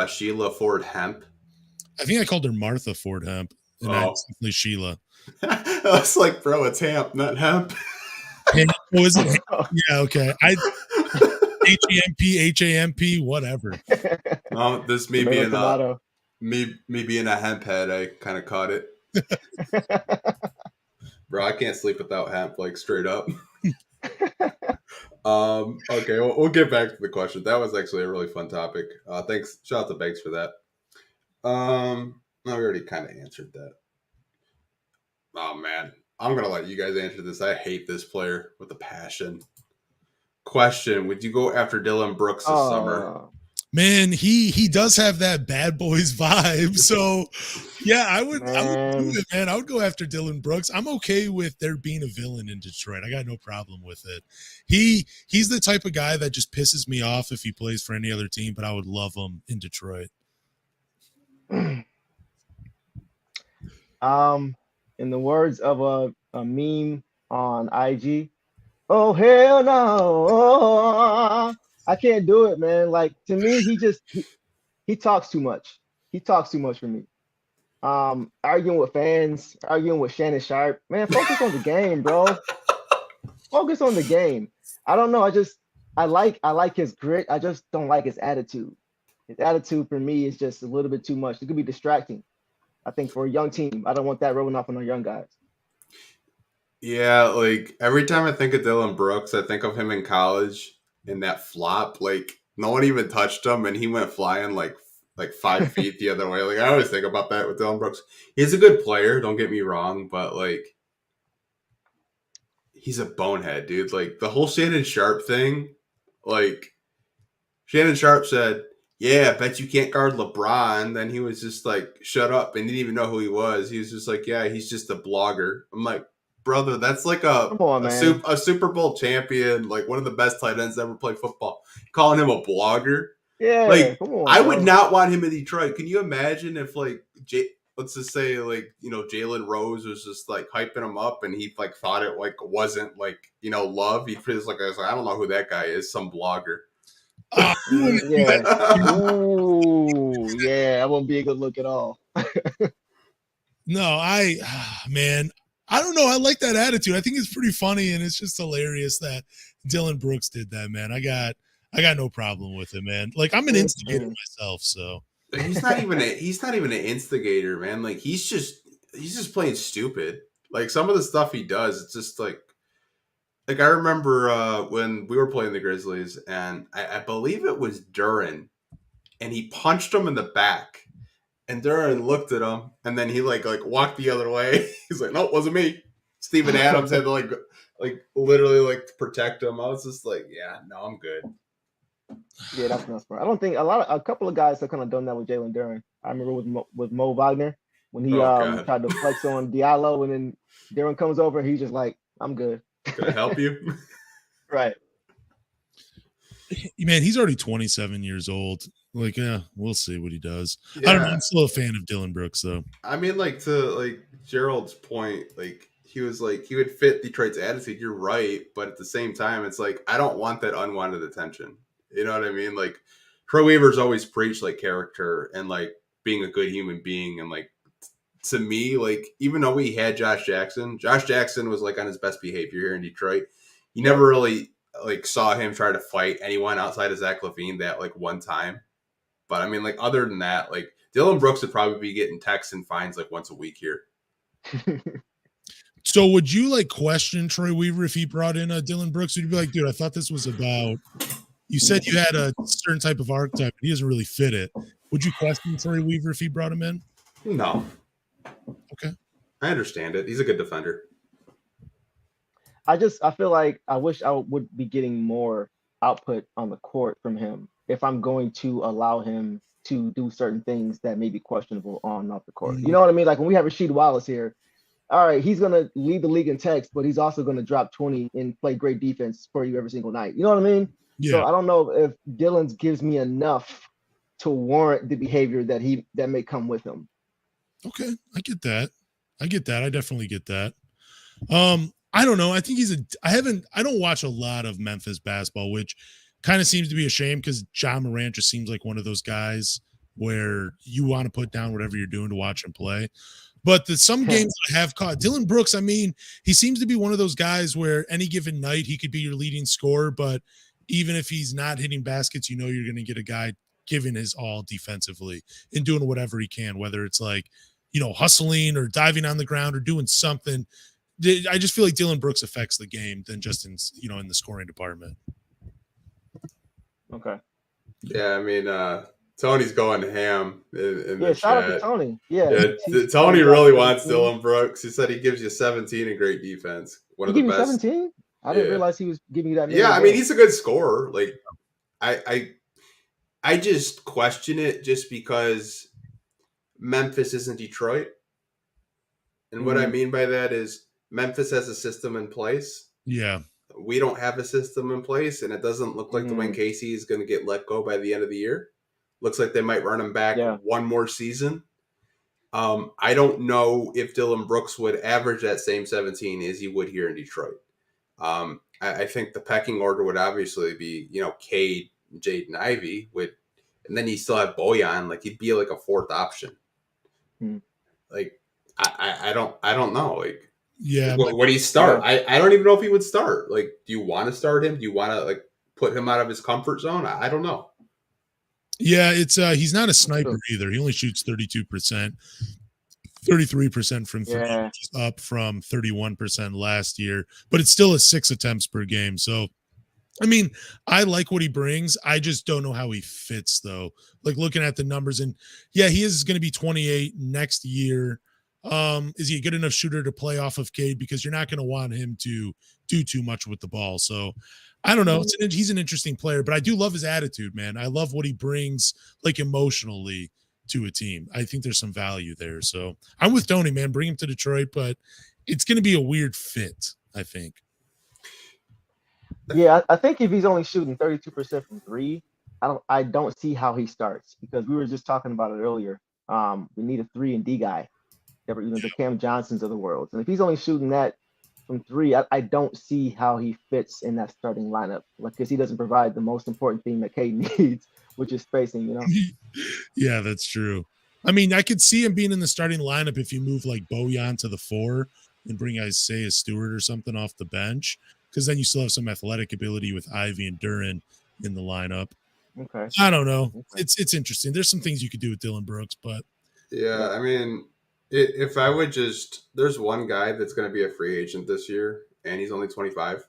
Sheila Ford Hemp? I think I called her Martha Ford Hemp. And that's definitely Sheila. I was like, bro, it's Hemp, not Hemp. Was it? Yeah, okay. H-E-M-P, whatever. This me being me being a hemp head, I kind of caught it. Bro, I can't sleep without hemp, like straight up. Okay, we'll get back to the question. That was actually a really fun topic. Thanks, shout out to Banks for that. No, we already kind of answered that. Oh man, I'm gonna let you guys answer this. I hate this player with a passion. Question: would you go after Dylan Brooks this summer? Man, he does have that bad boys vibe. So yeah, I would do it, man. I would go after Dylan Brooks. I'm okay with there being a villain in Detroit. I got no problem with it. He's the type of guy that just pisses me off if he plays for any other team, but I would love him in Detroit. In the words of a meme on IG, oh hell no. I can't do it, man. Like, to me, he talks too much. He talks too much for me. Arguing with fans, arguing with Shannon Sharp. Man, focus on the game, bro. Focus on the game. I don't know. I like his grit. I just don't like his attitude. His attitude for me is just a little bit too much. It could be distracting. I think for a young team, I don't want that rolling off on our young guys. Yeah, like every time I think of Dylan Brooks, I think of him in college in that flop. Like no one even touched him, and he went flying like 5 feet the other way. Like I always think about that with Dylan Brooks. He's a good player, don't get me wrong, but like he's a bonehead, dude. Like the whole Shannon Sharp thing, like Shannon Sharp said, yeah, I bet you can't guard LeBron. Then he was just like, shut up, and didn't even know who he was. He was just like, yeah, he's just a blogger. I'm like, brother, that's like a Super Bowl champion, like one of the best tight ends ever played football. Calling him a blogger? Yeah, like I would not want him in Detroit. Can you imagine if like let's just say like Jalen Rose was just like hyping him up, and he like thought it like wasn't like love. He feels like I don't know who that guy is, some blogger. Yeah. Ooh, yeah, that won't be a good look at all. No, man, I don't know. I like that attitude. I think it's pretty funny, and it's just hilarious that Dylan Brooks did that, man. I got no problem with it, man. Like I'm an instigator myself, so he's not even an instigator, man. Like he's just playing stupid. Like some of the stuff he does, it's just like I remember when we were playing the Grizzlies, and I believe it was Duren, and he punched him in the back, and Duren looked at him, and then he like walked the other way. He's like, "No, it wasn't me." Steven Adams had to like literally like protect him. I was just like, "Yeah, no, I'm good." Yeah, that's not smart. I don't think a couple of guys have kind of done that with Jalen Duren. I remember with Mo Wagner when he tried to flex on Diallo, and then Duren comes over, and he's just like, "I'm good." Can I help you? Right. Man, he's already 27 years old. Like, we'll see what he does. Yeah. I don't know. I'm still a fan of Dylan Brooks, though. I mean, like to Gerald's point, like he would fit Detroit's attitude. You're right, but at the same time, it's like I don't want that unwanted attention. You know what I mean? Like Troy Weaver's always preached like character and like being a good human being, and like to me, like even though we had Josh Jackson was like on his best behavior here in Detroit. You never really like saw him try to fight anyone outside of Zach LaVine that like one time. But I mean, like other than that, like Dylan Brooks would probably be getting texts and fines like once a week here. So would you like question Troy Weaver if he brought in a Dylan Brooks? Would you be like, dude, I thought this was about, you said you had a certain type of archetype, but he doesn't really fit it. Would you question Troy Weaver if he brought him in? No. Okay. I understand it. He's a good defender. I feel like I wish I would be getting more output on the court from him if I'm going to allow him to do certain things that may be questionable on and off the court. You know what I mean? Like when we have Rasheed Wallace here, all right, he's gonna lead the league in text, but he's also gonna drop 20 and play great defense for you every single night. You know what I mean? Yeah. So I don't know if Dylan's gives me enough to warrant the behavior that may come with him. Okay, I get that. I definitely get that. I don't know. I think I don't watch a lot of Memphis basketball, which kind of seems to be a shame because John Morant just seems like one of those guys where you want to put down whatever you're doing to watch him play. But some games I have caught Dylan Brooks, I mean, he seems to be one of those guys where any given night he could be your leading scorer, but even if he's not hitting baskets, you know you're going to get a guy giving his all defensively and doing whatever he can, whether it's like, hustling or diving on the ground or doing something. I just feel like Dylan Brooks affects the game than just in the scoring department. Okay. Yeah, I mean, Tony's going ham in the shout chat. out to Tony. Yeah, Tony really wants Dylan Brooks. He said he gives you 17 in great defense. One of the best. 17? I didn't realize he was giving you that. Yeah, I mean, he's a good scorer. Like, I just question it just because Memphis isn't Detroit. And what I mean by that is Memphis has a system in place. Yeah. We don't have a system in place, and it doesn't look like Dwayne Casey is going to get let go by the end of the year. Looks like they might run him back one more season. I don't know if Dylan Brooks would average that same 17 as he would here in Detroit. I think the pecking order would obviously be, Cade, Jaden Ivey, and then you still have Bojan. Like he'd be like a fourth option. Like I don't know. Like would he start? I don't even know if he would start. Like, do you want to start him? Do you want to put him out of his comfort zone? I don't know. Yeah, it's he's not a sniper either. He only shoots 32%. 33% from three, which is up from 31% last year, but it's still 6 attempts per game. So, I mean, I like what he brings. I just don't know how he fits, though. Like looking at the numbers, and yeah, he is going to be 28 next year. Is he a good enough shooter to play off of Cade? Because you're not going to want him to do too much with the ball. So, I don't know. He's an interesting player, but I do love his attitude, man. I love what he brings, like emotionally, to a team. I think there's some value there. So I'm with Tony, man. Bring him to Detroit, but it's going to be a weird fit, I think. Yeah, I think if he's only shooting 32% from three, I don't see how he starts because we were just talking about it earlier. We need a 3-and-D guy, the Cam Johnsons of the world. And if he's only shooting that from three, I don't see how he fits in that starting lineup. Because he doesn't provide the most important thing that Cade needs, which is spacing, Yeah, that's true. I mean, I could see him being in the starting lineup if you move like Bojan to the 4 and bring Isaiah Stewart or something off the bench, because then you still have some athletic ability with Ivy and Duren in the lineup. Okay. I don't know. Okay. It's interesting. There's some things you could do with Dylan Brooks, but yeah, I mean, if I would there's one guy that's going to be a free agent this year, and he's only 25,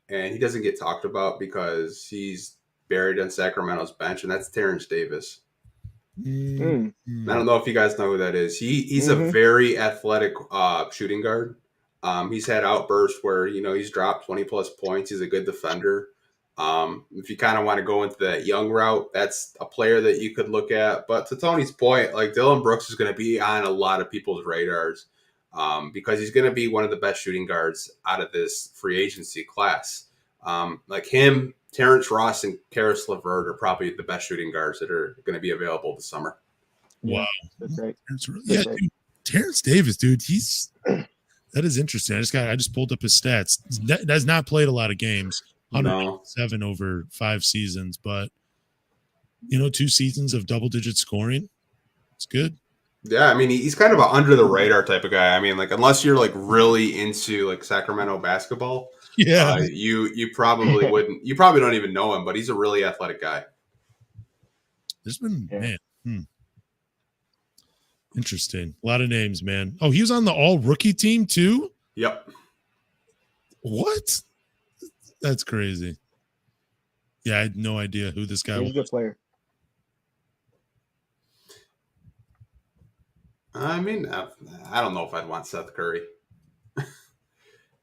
and he doesn't get talked about because he's buried on Sacramento's bench, and that's Terrence Davis. I don't know if you guys know who that is. He's a very athletic shooting guard. He's had outbursts where he's dropped 20 plus points. He's a good defender. If you kind of want to go into that young route, that's a player that you could look at. But to Tony's point, like Dylan Brooks is going to be on a lot of people's radars because he's going to be one of the best shooting guards out of this free agency class. Like him, Terrence Ross, and Karis LeVert are probably the best shooting guards that are going to be available this summer. Wow. That's right. Yeah, dude, Terrence Davis, dude, that is interesting. I just pulled up his stats. Has not played a lot of games. 107 over 5 seasons, but 2 seasons of double-digit scoring. It's good. Yeah, I mean, he's kind of an under-the-radar type of guy. I mean, like, unless you're, like, really into, like, Sacramento basketball, you probably wouldn't. You probably don't even know him, but he's a really athletic guy. There's been, interesting. A lot of names, man. Oh, he was on the all-rookie team, too? Yep. What? That's crazy. Yeah, I had no idea who this guy was. He's a good player. I mean, I don't know if I'd want Seth Curry.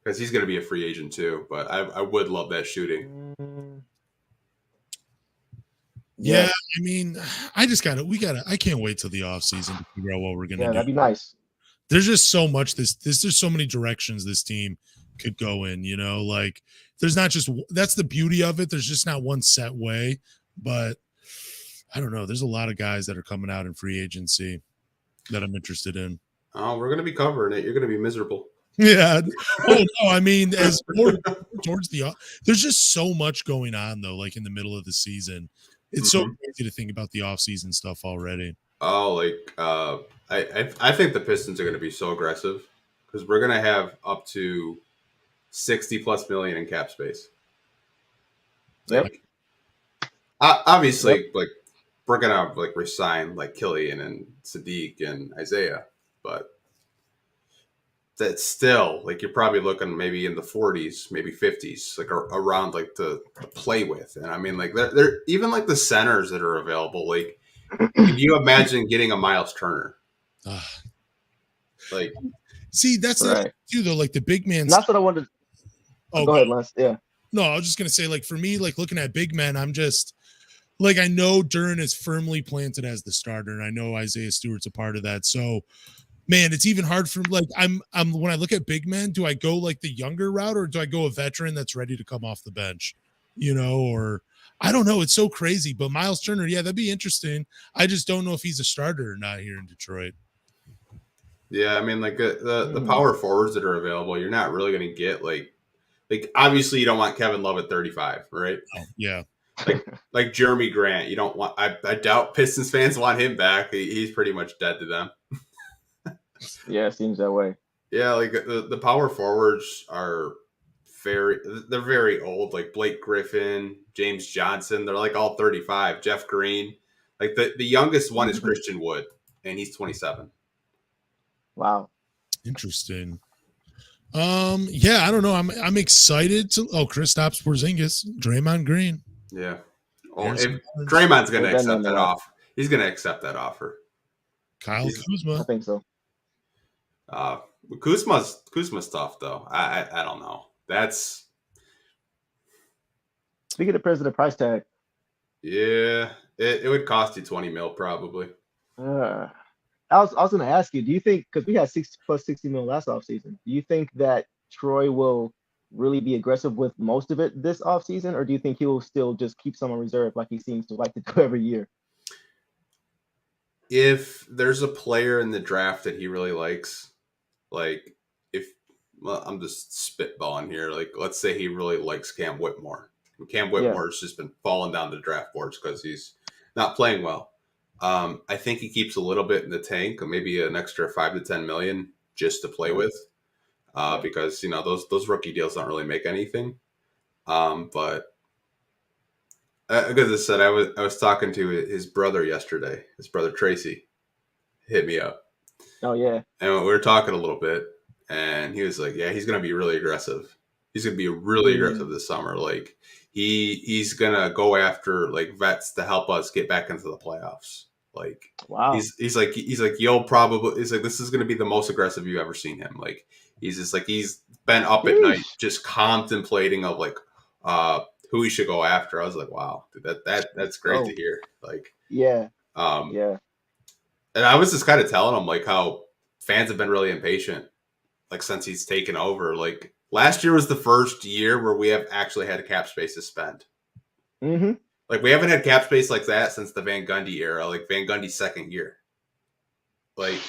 because he's going to be a free agent too. But I would love that shooting. Yeah, I mean, I can't wait till the offseason to figure out what we're gonna do. That'd be nice. There's just so much there's so many directions this team could go in, like there's not just, that's the beauty of it. There's just not one set way, but I don't know. There's a lot of guys that are coming out in free agency that I'm interested in. Oh, we're going to be covering it. You're going to be miserable. Yeah. Oh no, I mean, as more towards there's just so much going on though, like in the middle of the season. It's so crazy to think about the off-season stuff already. Oh, I think the Pistons are going to be so aggressive because we're going to have up to 60 plus million in cap space. Like, obviously, like we're going to like resign like Killian and Sadiq and Isaiah, but that's still like you're probably looking maybe in the 40s, maybe 50s, like around like to play with. And I mean, like they're even like the centers that are available. Like, can you imagine getting a Miles Turner? Like, see, that's right too, though. Like the big man. That's what I wanted. Oh, go ahead, Lance. Yeah. No, I was just gonna say, like for me, like looking at big men, I'm just like I know Duren is firmly planted as the starter, and I know Isaiah Stewart's a part of that. So. Man, it's even hard for like I'm when I look at big men, do I go like the younger route or do I go a veteran that's ready to come off the bench? Or I don't know. It's so crazy. But Miles Turner, yeah, that'd be interesting. I just don't know if he's a starter or not here in Detroit. Yeah, I mean, like the power forwards that are available, you're not really going to get like obviously you don't want Kevin Love at 35, right? Oh, yeah. Like Jeremy Grant, you don't want. I doubt Pistons fans want him back. He's pretty much dead to them. Yeah, it seems that way. Yeah, like the power forwards are they're very old. Like Blake Griffin, James Johnson, they're like all 35. Jeff Green, like the youngest one is Christian Wood, and he's 27. Wow, interesting. Yeah, I don't know. I'm excited to. Oh, Kristaps Porzingis, Draymond Green. Yeah. Well, if Draymond's going to accept that offer, he's going to accept that offer. Kyle Kuzma, I think so. Kuzma's tough though. I don't know. That's speaking of the price tag. Yeah, it would cost you 20 mil probably. I was going to ask you, do you think, because we had 60 mil last offseason, do you think that Troy will really be aggressive with most of it this offseason, or do you think he will still just keep some on reserve like he seems to like to do every year? If there's a player in the draft that he really likes, like I'm just spitballing here. Like, let's say he really likes Cam Whitmore. Cam Whitmore's just been falling down the draft boards because he's not playing well. I think he keeps a little bit in the tank, maybe an extra 5 to 10 million just to play with, because those rookie deals don't really make anything. But as I said, I was talking to his brother yesterday. His brother Tracy hit me up. Oh yeah, and we were talking a little bit, and he was like, "Yeah, he's going to be really aggressive. He's going to be really aggressive this summer. Like he's going to go after like vets to help us get back into the playoffs." Like, wow. He's like you'll probably. He's like, this is going to be the most aggressive you've ever seen him. Like he's just like he's been up at night just contemplating of like who he should go after. I was like, wow, dude, that's great to hear. Like, yeah. And I was just kind of telling him like how fans have been really impatient, like since he's taken over. Like last year was the first year where we have actually had a cap space to spend. Mm-hmm. Like we haven't had cap space like that since the Van Gundy era, like Van Gundy's second year. Like,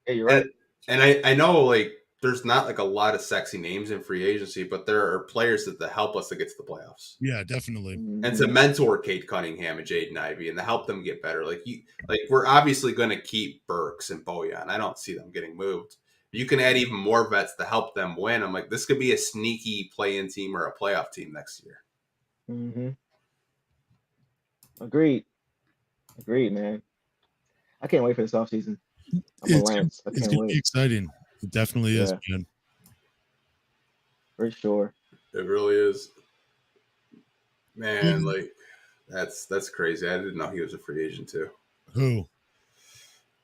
yeah, you're right. And I know like there's not like a lot of sexy names in free agency, but there are players that help us to get to the playoffs. Yeah, definitely. And to mentor Cade Cunningham and Jaden Ivey and to help them get better. Like we're obviously going to keep Burks and Bojan. I don't see them getting moved. You can add even more vets to help them win. I'm like, this could be a sneaky play-in team or a playoff team next year. Mm-hmm. Agreed, man. I can't wait for this offseason. It's going to be exciting. It definitely is, man. For sure. It really is. Man, like that's crazy. I didn't know he was a free agent too. Who?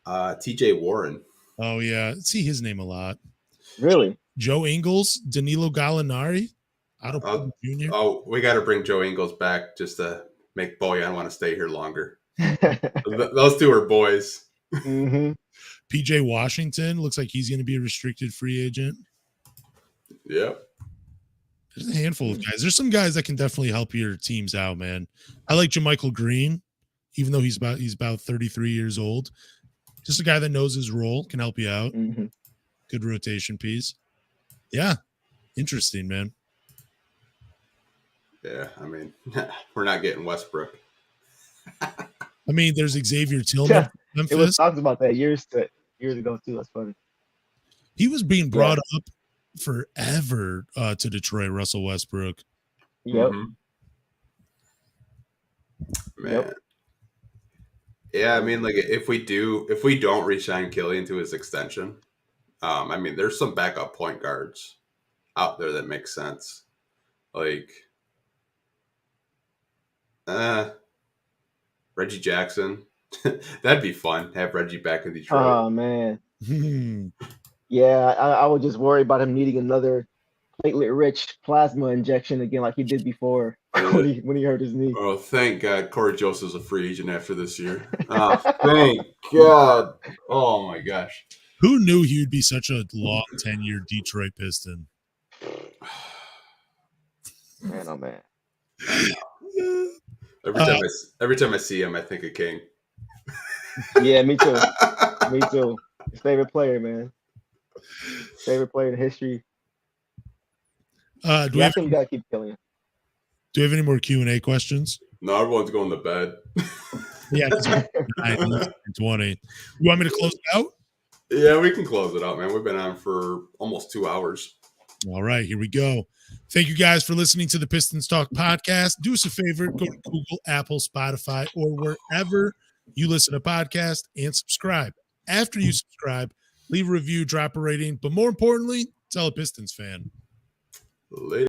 TJ Warren. Oh yeah. See his name a lot. Really? Joe Ingles, Danilo Gallinari, Otto Porter Jr. Oh, we got to bring Joe Ingles back just to make Bojan want to stay here longer. Those two are boys. Mm-hmm. PJ Washington looks like he's going to be a restricted free agent. Yep. There's a handful of guys. There's some guys that can definitely help your teams out, man. I like JaMychal Green, even though he's about 33 years old. Just a guy that knows his role, can help you out. Mm-hmm. Good rotation piece. Yeah. Interesting, man. Yeah, I mean, we're not getting Westbrook. I mean, there's Xavier Tillman. Yeah, it was talked about that years ago too. That's funny. He was being brought up forever to Detroit, Russell Westbrook. Yep. Mm-hmm. Man. Yep. Yeah, I mean, like if we don't re-sign Killian to his extension, I mean, there's some backup point guards out there that make sense. Like Reggie Jackson. That'd be fun. Have Reggie back in Detroit. Oh man. Yeah, I would just worry about him needing another platelet-rich plasma injection again, like he did before when he hurt his knee. Oh, thank God, Corey Joseph's a free agent after this year. Oh, thank God. Oh my gosh. Who knew he would be such a long 10-year Detroit Piston? Man, oh man. Every time I see him, I think of King. Yeah, me too. Me too. His favorite player, man. Favorite player in history. I think we gotta keep Killian. Do we have any more Q&A questions? No, everyone's going to bed. Yeah, it's 9:20. You want me to close it out? Yeah, we can close it out, man. We've been on for almost 2 hours. All right, here we go. Thank you guys for listening to the Pistons Talk podcast. Do us a favor, go to Google, Apple, Spotify, or wherever you listen to podcasts and subscribe. After you subscribe, leave a review, drop a rating, but more importantly, tell a Pistons fan. Later.